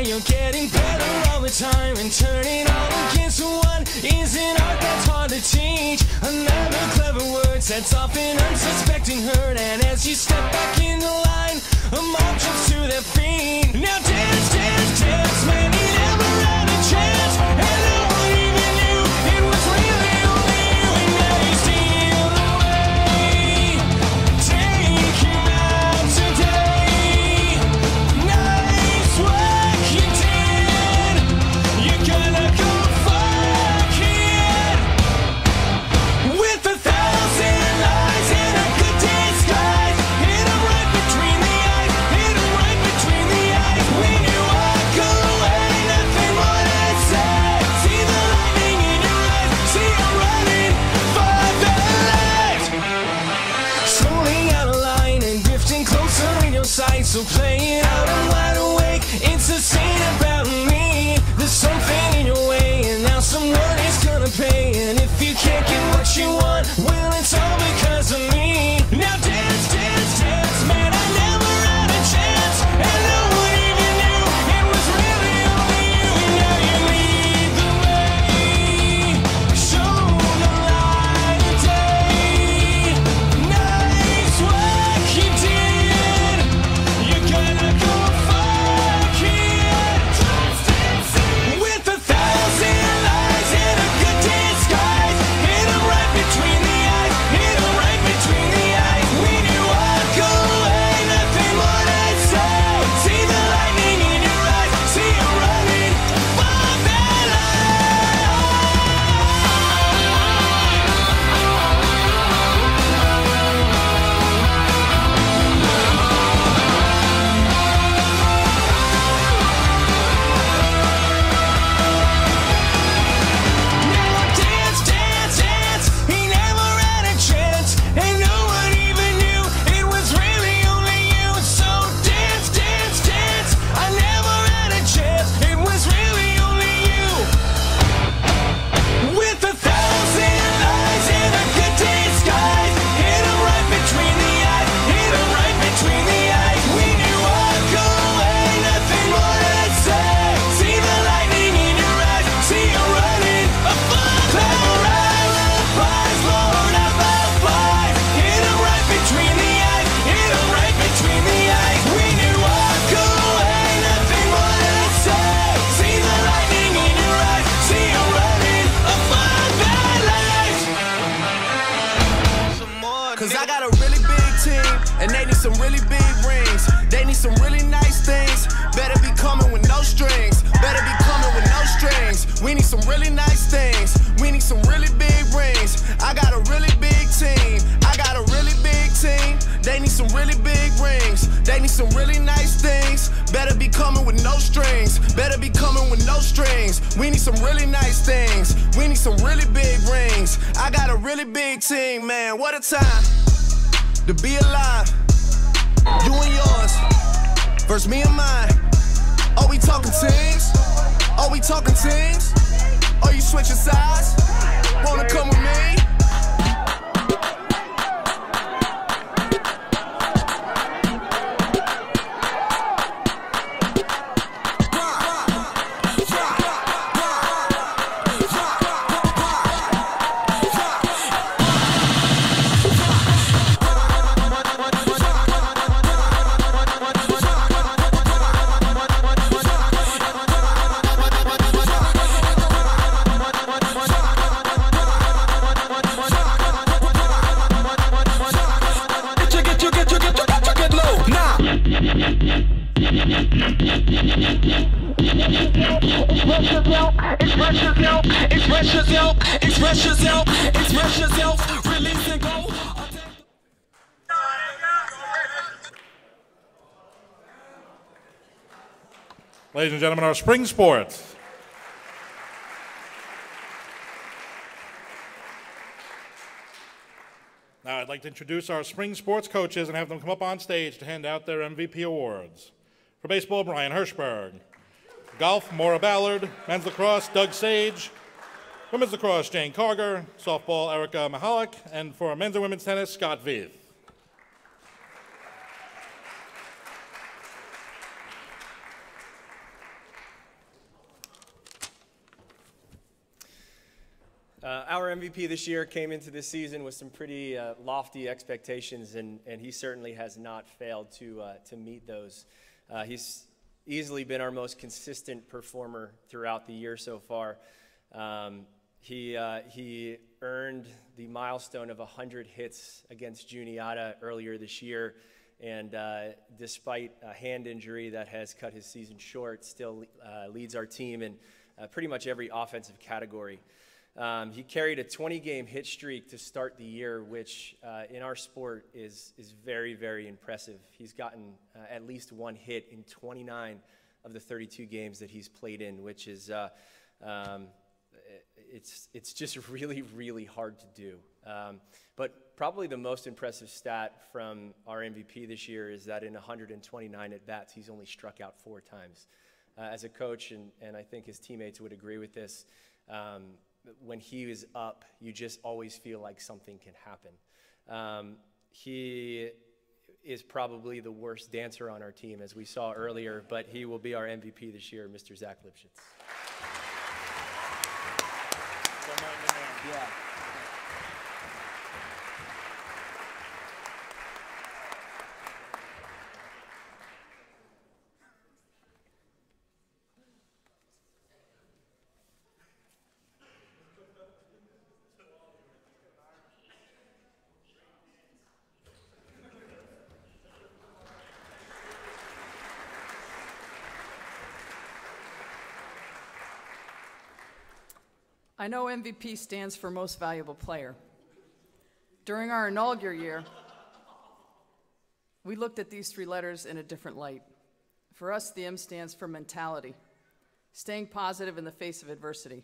you're getting better all the time, and turning all against one is an art that's hard to teach. Another clever word sets off an unsuspecting hurt, and as you step back in the line, a mob jumps to their feet. Now dance, dance, dance, man, you never had a chance, and no one even knew it was really only you, and now you steal away. Take him out today. Nice work you did. You're gonna go fuck it. With 1,000 lies and a good disguise, hit 'em right between the eyes, hit 'em right between the eyes. When you walk away, nothing more to say. See the lightning in your eyes, see you running for the light. Slowly out of line and drifting closer in your sight, so play it out, I'm wide awake. It's a scene about me. There's something in your way, and now someone is gonna pay. And if you can't get what you want, well, it's all because of me. Now dance, dance, dance, man, I never had a chance, and no one even knew it was really only you. And now you lead the way, show the light of day. Nice work you did. You're gonna go fuck it. With 1,000 lies and a good disguise, hit 'em right between the eyes, hit 'em right between the eyes. When you walk away, nothing more to say. See the lightning in your eyes, see you running for that dance, dance, dance. He never had a chance, and no one even knew it was really only you. So dance, dance, dance. I never had a chance, it was really only you. With 1,000 lies and a good disguise, hit 'em right between the eyes, hit 'em right between the eyes. When you walk away, nothing more to say. See the lightning in your eyes, see you running a fun clever alibis, Lord of the flies. Hit 'em right between the eyes, hit 'em right between the eyes. When you walk away, nothing more to say. See the lightning in your eyes, see you running a fun bad life. Cause I got a really big team, and they need some really big rings. They need some really nice things. Better be coming with no strings. Better be coming with no strings. We need some really nice things. We need some really big rings. I got a really big team. I got a really big team. They need some really big rings. They need some really nice things. Better be coming with no strings. Better be coming with no strings. We need some really nice things. We need some really big rings. I got a really big team, man. What a time to be alive. You and yours versus me and mine. Are we talking teams? Are we talking teams? Are you switching sides? Wanna come with me? Express yourself, express yourself, express yourself, release and go. Ladies and gentlemen, our spring sports. Now I'd like to introduce our spring sports coaches and have them come up on stage to hand out their MVP awards. For baseball, Brian Hirschberg. Golf, Maura Ballard. Men's lacrosse, Doug Sage. Women's lacrosse, Jane Carger. Softball, Erica Mahalik. And for men's and women's tennis, Scott Veith. Our MVP this year came into this season with some pretty lofty expectations, and he certainly has not failed to meet those. He's easily been our most consistent performer throughout the year so far. He earned the milestone of 100 hits against Juniata earlier this year, and despite a hand injury that has cut his season short, still leads our team in pretty much every offensive category. He carried a 20-game hit streak to start the year, which in our sport is very, very impressive. He's gotten at least one hit in 29 of the 32 games that he's played in, which is it's just really, really hard to do. But probably the most impressive stat from our MVP this year is that in 129 at-bats, he's only struck out 4 times. As a coach, and I think his teammates would agree with this, when he is up, you just always feel like something can happen. He is probably the worst dancer on our team, as we saw earlier, but he will be our MVP this year, Mr. Zach Lipschitz. Yeah. I know MVP stands for Most Valuable Player. During our inaugural year, we looked at these 3 letters in a different light. For us, the M stands for mentality, staying positive in the face of adversity.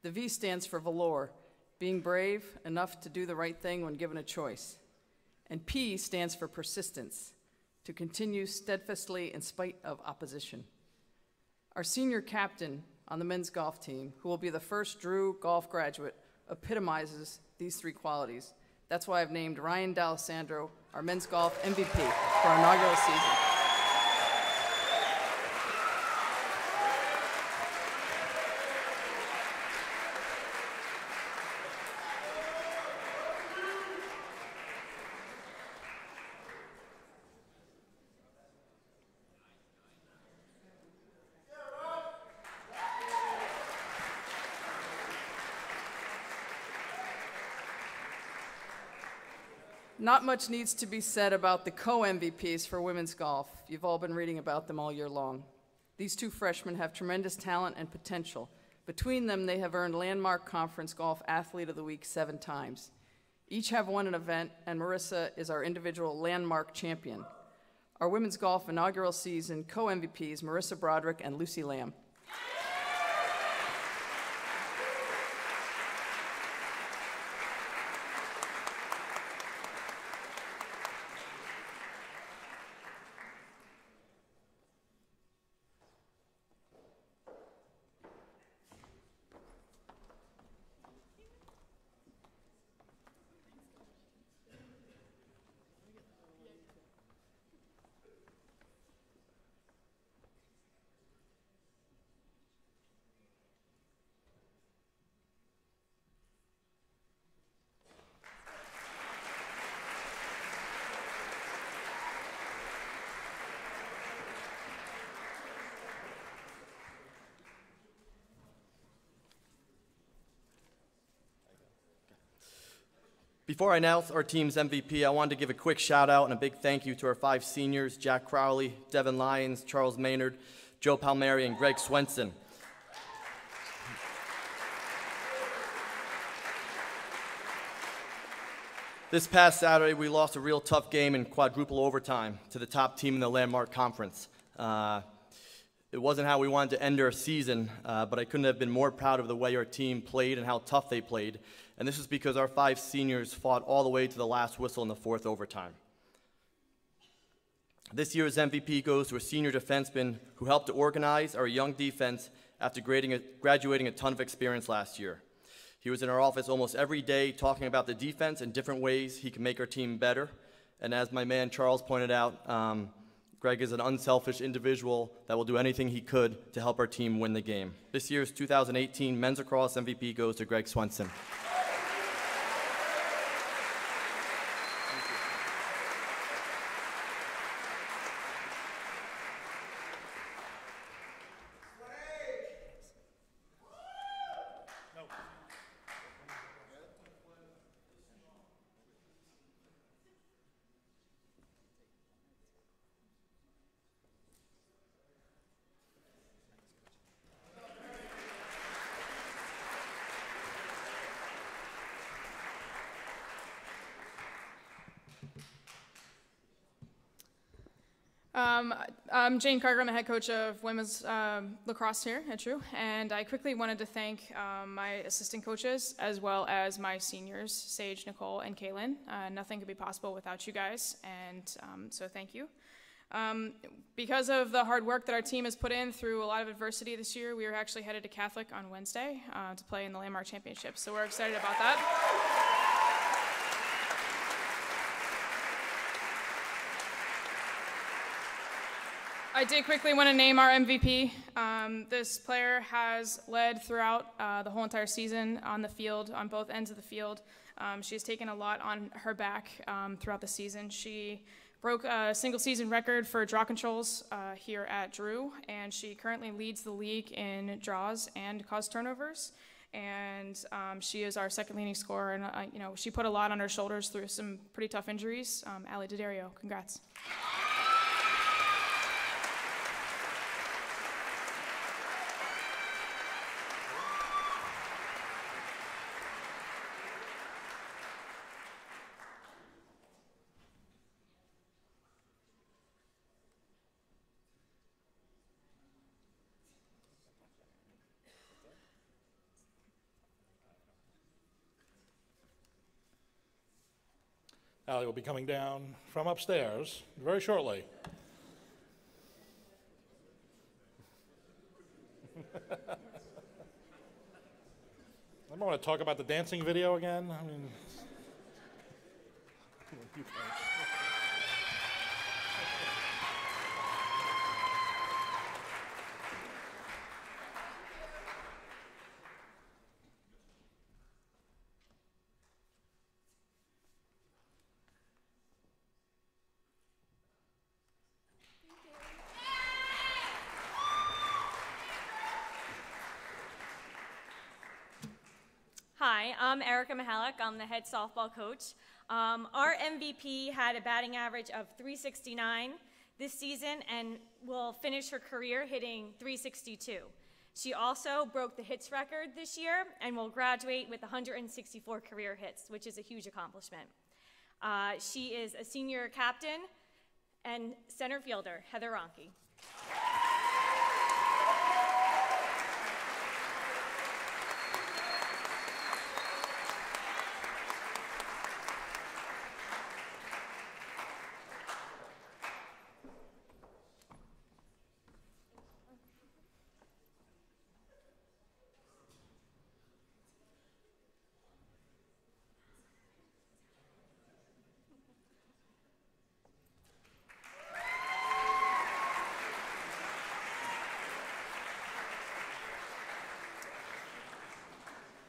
The V stands for valor, being brave enough to do the right thing when given a choice. And P stands for persistence, to continue steadfastly in spite of opposition. Our senior captain on the men's golf team, who will be the first Drew golf graduate, epitomizes these 3 qualities. That's why I've named Ryan D'Alessandro our men's golf MVP for our inaugural season. Not much needs to be said about the co-MVPs for women's golf. You've all been reading about them all year long. These 2 freshmen have tremendous talent and potential. Between them, they have earned Landmark Conference Golf Athlete of the Week 7 times. Each have won an event, and Marissa is our individual Landmark champion. Our women's golf inaugural season co-MVPs, Marissa Broderick and Lucy Lamb. Before I announce our team's MVP, I wanted to give a quick shout out and a big thank you to our 5 seniors, Jack Crowley, Devin Lyons, Charles Maynard, Joe Palmieri, and Greg Swenson. This past Saturday, we lost a real tough game in quadruple overtime to the top team in the Landmark Conference. It wasn't how we wanted to end our season, but I couldn't have been more proud of the way our team played and how tough they played. And this is because our 5 seniors fought all the way to the last whistle in the 4th overtime. This year's MVP goes to a senior defenseman who helped to organize our young defense after graduating a ton of experience last year. He was in our office almost every day talking about the defense and different ways he can make our team better. And as my man Charles pointed out, Greg is an unselfish individual that will do anything he could to help our team win the game. This year's 2018 Men's Lacrosse MVP goes to Greg Swenson. I'm Jane Carter. I'm the head coach of women's lacrosse here at Drew, and I quickly wanted to thank my assistant coaches as well as my seniors, Sage, Nicole, and Kaylin. Nothing could be possible without you guys, and so thank you. Because of the hard work that our team has put in through a lot of adversity this year, we are actually headed to Catholic on Wednesday to play in the Landmark Championship, so we're excited about that. I did quickly want to name our MVP. This player has led throughout the whole entire season on the field, on both ends of the field. She has taken a lot on her back throughout the season. She broke a single season record for draw controls here at Drew, and she currently leads the league in draws and caused turnovers. And she is our second leading scorer, and she put a lot on her shoulders through some pretty tough injuries. Allie D'Addario, congrats. Allie will be coming down from upstairs very shortly. I'm going to talk about the dancing video again. I mean, Hi, I'm Erica Mihalik. I'm the head softball coach. Our MVP had a batting average of .369 this season and will finish her career hitting .362. She also broke the hits record this year and will graduate with 164 career hits, which is a huge accomplishment. She is a senior captain and center fielder, Heather Ronke.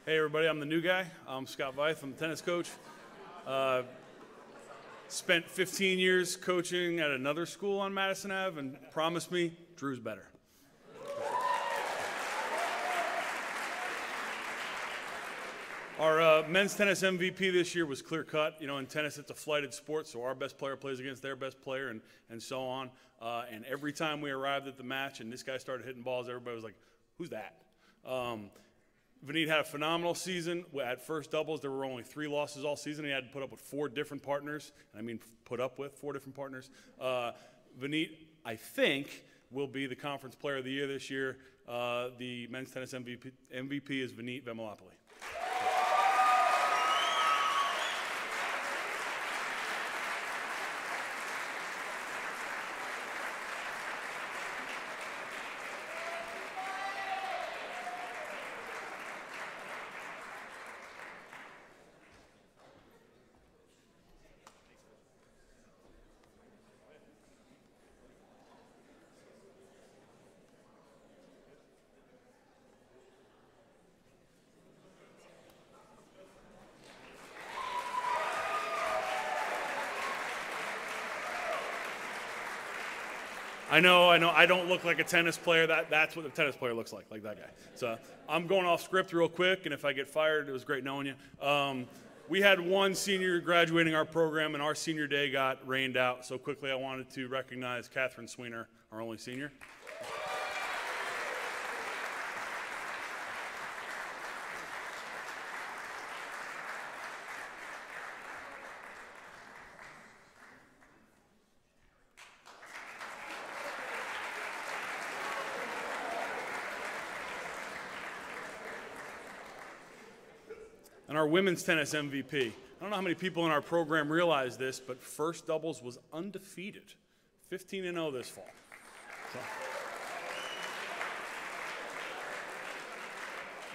Hey everybody, I'm the new guy. I'm Scott Veith. I'm the tennis coach. Spent 15 years coaching at another school on Madison Ave and promised me Drew's better. Our men's tennis MVP this year was clear cut. You know, in tennis it's a flighted sport, so our best player plays against their best player and so on. And every time we arrived at the match and this guy started hitting balls, everybody was like, who's that? Vineet had a phenomenal season. At first doubles, there were only 3 losses all season. He had to put up with 4 different partners. And I mean put up with 4 different partners. Vineet, I think, will be the conference player of the year this year. The men's tennis MVP is Vineet Vemalopoli. I know, I don't look like a tennis player. That's what a tennis player looks like that guy. So I'm going off script real quick, and if I get fired, it was great knowing you. We had one senior graduating our program, and our senior day got rained out. So quickly, I wanted to recognize Catherine Sweener, our only senior. And our women's tennis MVP. I don't know how many people in our program realize this, but first doubles was undefeated. 15-0 this fall. So.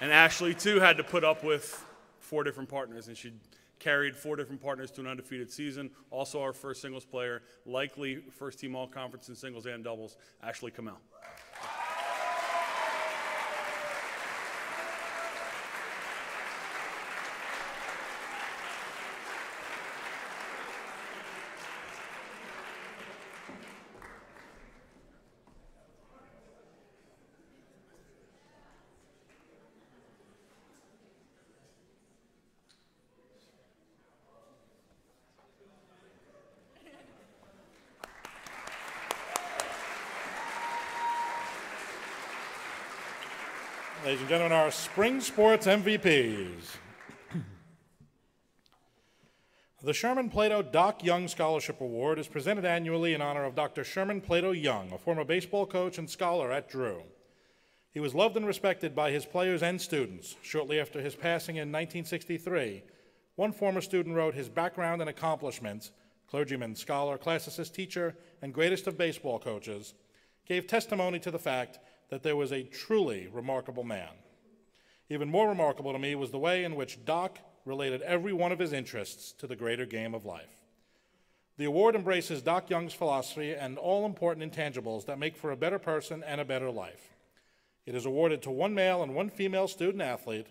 And Ashley, too, had to put up with 4 different partners, and she carried 4 different partners to an undefeated season. Also our first singles player, likely first team all-conference in singles and doubles, Ashley Kamel. Ladies and gentlemen, our spring sports MVPs. The Sherman Plato Doc Young Scholarship Award is presented annually in honor of Dr. Sherman Plato Young, a former baseball coach and scholar at Drew. He was loved and respected by his players and students. Shortly after his passing in 1963, one former student wrote his background and accomplishments, clergyman, scholar, classicist, teacher, and greatest of baseball coaches, gave testimony to the fact that there was a truly remarkable man. Even more remarkable to me was the way in which Doc related every one of his interests to the greater game of life. The award embraces Doc Young's philosophy and all important intangibles that make for a better person and a better life. It is awarded to one male and one female student athlete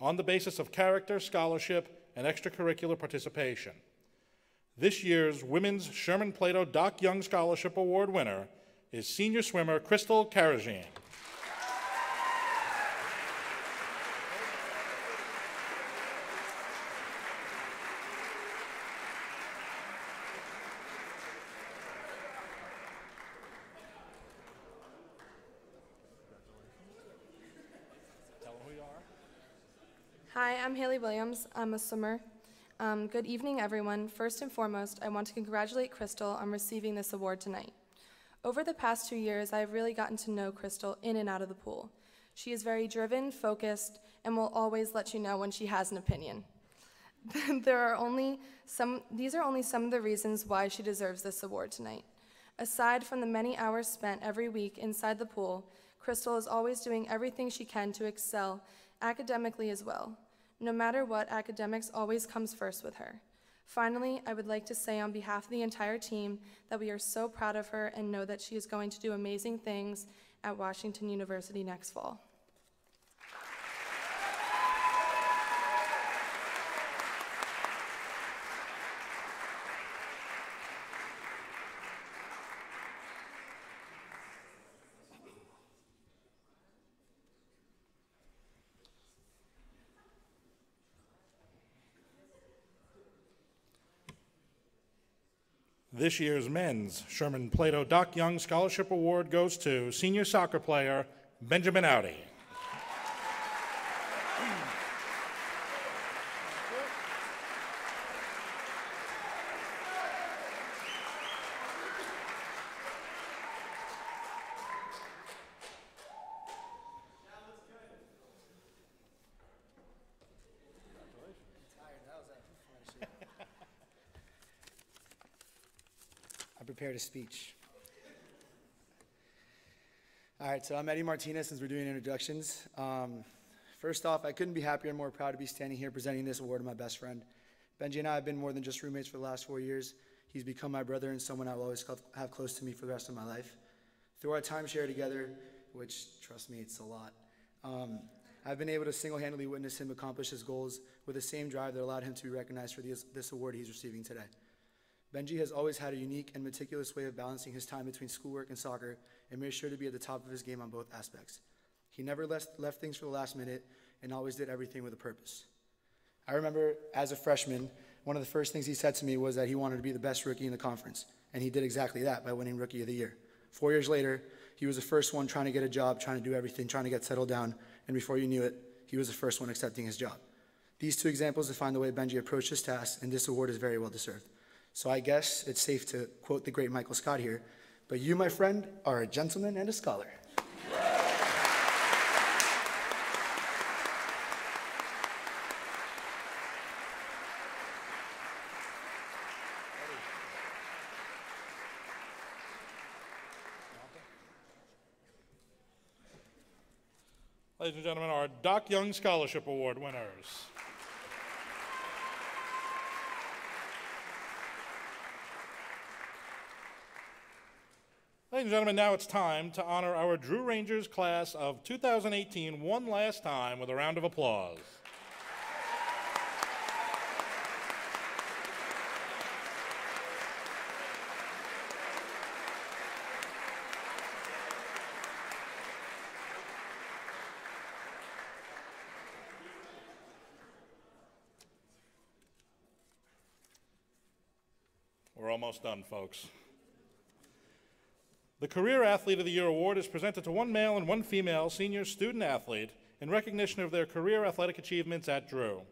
on the basis of character, scholarship, and extracurricular participation. This year's Women's Sherman Plato Doc Young Scholarship Award winner is senior swimmer Crystal Karajian. Hi, I'm Haley Williams. I'm a swimmer. Good evening, everyone. First and foremost, I want to congratulate Crystal on receiving this award tonight. Over the past 2 years, I have really gotten to know Crystal in and out of the pool. She is very driven, focused, and will always let you know when she has an opinion. These are only some of the reasons why she deserves this award tonight. Aside from the many hours spent every week inside the pool, Crystal is always doing everything she can to excel academically as well. No matter what, academics always comes first with her. Finally, I would like to say on behalf of the entire team that we are so proud of her and know that she is going to do amazing things at Washington University next fall. This year's men's Sherman Plato Doc Young Scholarship Award goes to senior soccer player Benjamin Audi. I prepared a speech. All right, so I'm Eddie Martinez, since we're doing introductions. First off, I couldn't be happier and more proud to be standing here presenting this award to my best friend. Benji and I have been more than just roommates for the last 4 years. He's become my brother and someone I will always have close to me for the rest of my life. Through our time shared together, which, trust me, it's a lot, I've been able to single-handedly witness him accomplish his goals with the same drive that allowed him to be recognized for this award he's receiving today. Benji has always had a unique and meticulous way of balancing his time between schoolwork and soccer and made sure to be at the top of his game on both aspects. He never left things for the last minute and always did everything with a purpose. I remember as a freshman, one of the first things he said to me was that he wanted to be the best rookie in the conference, and he did exactly that by winning Rookie of the Year. 4 years later, he was the first one trying to get a job, trying to do everything, trying to get settled down, and before you knew it, he was the first one accepting his job. These two examples define the way Benji approached his task, and this award is very well deserved. So I guess it's safe to quote the great Michael Scott here, but you, my friend, are a gentleman and a scholar. Ladies and gentlemen, our Doc Young Scholarship Award winners. Ladies and gentlemen, now it's time to honor our Drew Rangers class of 2018 one last time with a round of applause. We're almost done, folks. The Career Athlete of the Year award is presented to one male and one female senior student athlete in recognition of their career athletic achievements at Drew.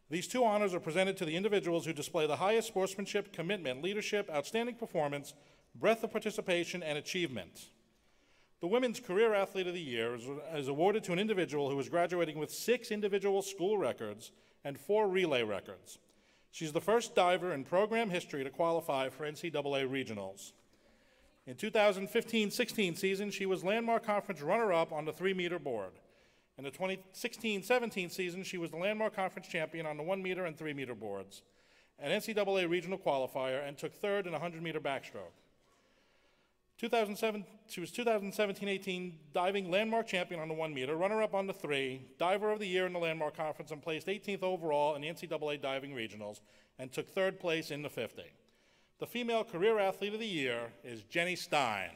These two honors are presented to the individuals who display the highest sportsmanship, commitment, leadership, outstanding performance, breadth of participation, and achievement. The Women's Career Athlete of the Year is awarded to an individual who is graduating with 6 individual school records and 4 relay records. She's the first diver in program history to qualify for NCAA regionals. In 2015-16 season, she was Landmark Conference runner-up on the 3-meter board. In the 2016-17 season, she was the Landmark Conference champion on the 1-meter and 3-meter boards, an NCAA regional qualifier, and took third in the 100-meter backstroke. She was 2017-18 diving Landmark champion on the 1-meter, runner-up on the 3, diver of the year in the Landmark Conference, and placed 18th overall in the NCAA diving regionals, and took third place in the 50. The Female Career Athlete of the Year is Jenny Stein.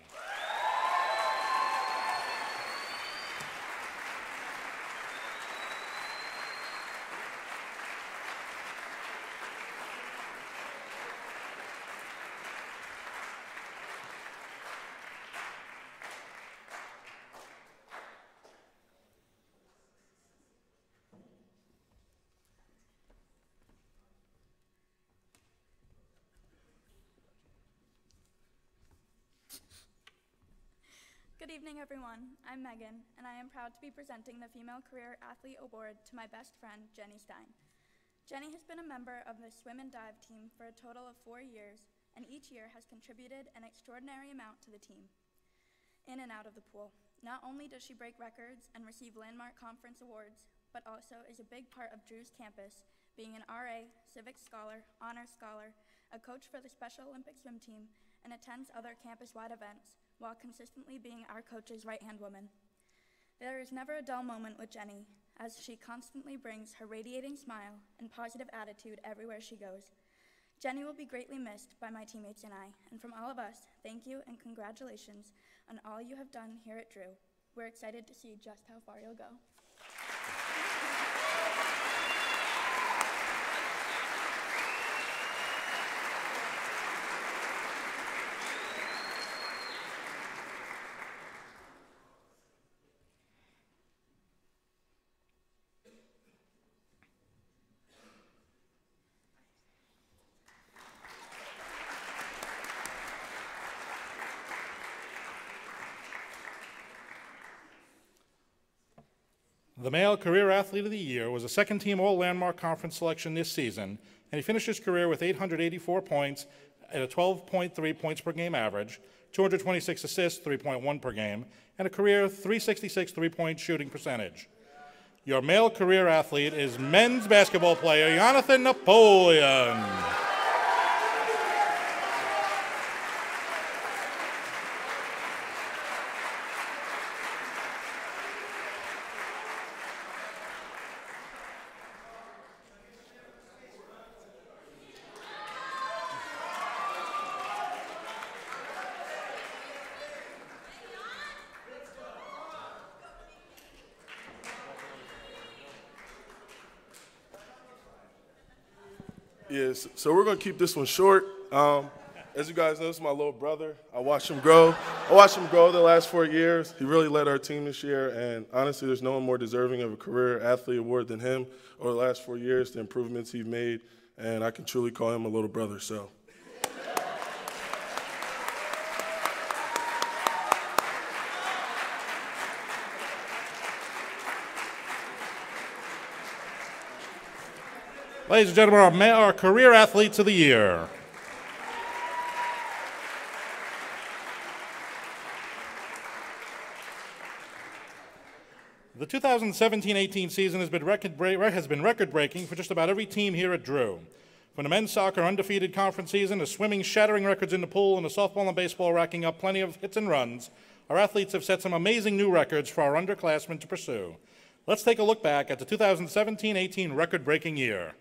Good evening, everyone. I'm Megan, and I am proud to be presenting the Female Career Athlete Award to my best friend, Jenny Stein. Jenny has been a member of the swim and dive team for a total of 4 years, and each year has contributed an extraordinary amount to the team. In and out of the pool, not only does she break records and receive Landmark Conference awards, but also is a big part of Drew's campus, being an RA, Civic Scholar, Honor Scholar, a coach for the Special Olympic swim team, and attends other campus-wide events, while consistently being our coach's right-hand woman. There is never a dull moment with Jenny, as she constantly brings her radiating smile and positive attitude everywhere she goes. Jenny will be greatly missed by my teammates and I, and from all of us, thank you and congratulations on all you have done here at Drew. We're excited to see just how far you'll go. The Male Career Athlete of the Year was a second-team All-Landmark Conference selection this season, and he finished his career with 884 points at a 12.3 points per game average, 226 assists, 3.1 per game, and a career 366 three-point shooting percentage. Your male career athlete is men's basketball player Jonathan Napoleon. Yes, so we're going to keep this one short. As you guys know, this is my little brother. I watched him grow. The last 4 years. He really led our team this year, and honestly, there's no one more deserving of a career athlete award than him over the last 4 years, the improvements he's made, and I can truly call him a little brother, so. Ladies and gentlemen, our Career Athletes of the Year. The 2017-18 season has been record-breaking for just about every team here at Drew. From the men's soccer undefeated conference season to swimming shattering records in the pool and the softball and baseball racking up plenty of hits and runs, our athletes have set some amazing new records for our underclassmen to pursue. Let's take a look back at the 2017-18 record-breaking year.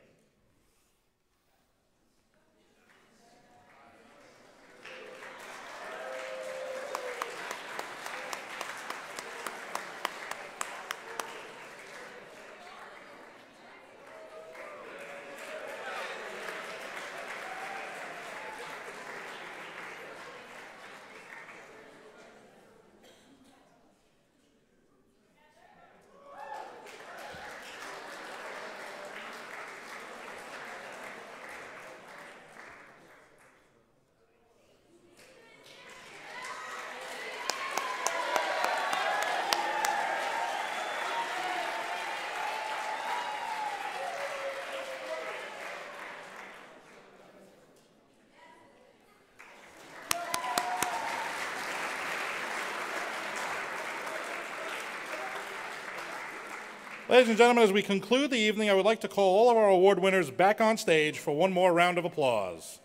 Ladies and gentlemen, as we conclude the evening, I would like to call all of our award winners back on stage for one more round of applause.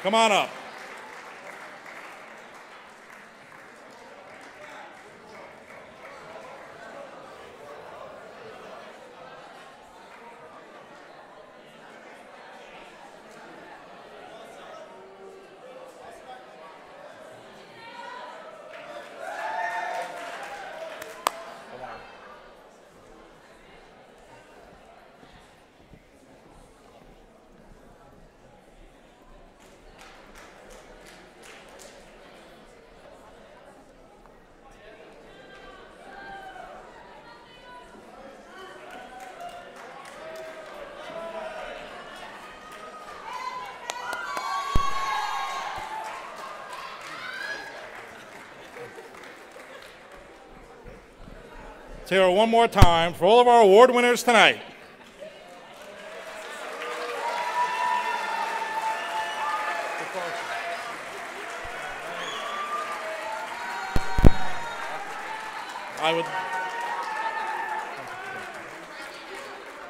Come on up. Let's hear it one more time for all of our award winners tonight.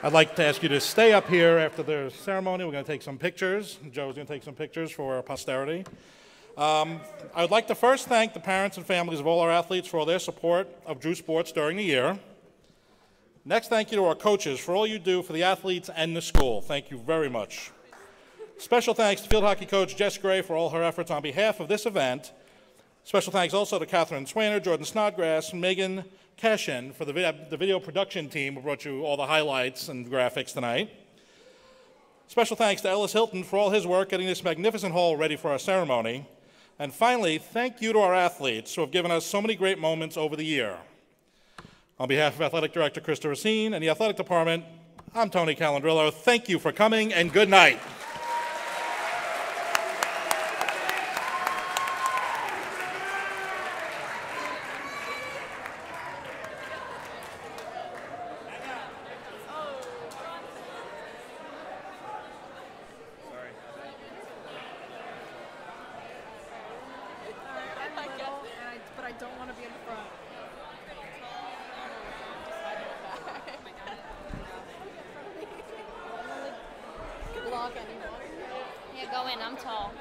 I'd like to ask you to stay up here after the ceremony. We're going to take some pictures. Joe's going to take some pictures for posterity. I would like to first thank the parents and families of all our athletes for all their support of Drew Sports during the year. Next, thank you to our coaches for all you do for the athletes and the school. Thank you very much. Special thanks to field hockey coach Jess Gray for all her efforts on behalf of this event. Special thanks also to Catherine Swainer, Jordan Snodgrass, and Megan Cashin for the video production team who brought you all the highlights and graphics tonight. Special thanks to Ellis Hilton for all his work getting this magnificent hall ready for our ceremony. And finally, thank you to our athletes who have given us so many great moments over the year. On behalf of Athletic Director Krista Racine and the Athletic Department, I'm Tony Calandrillo. Thank you for coming and good night. Can't go in, I'm tall.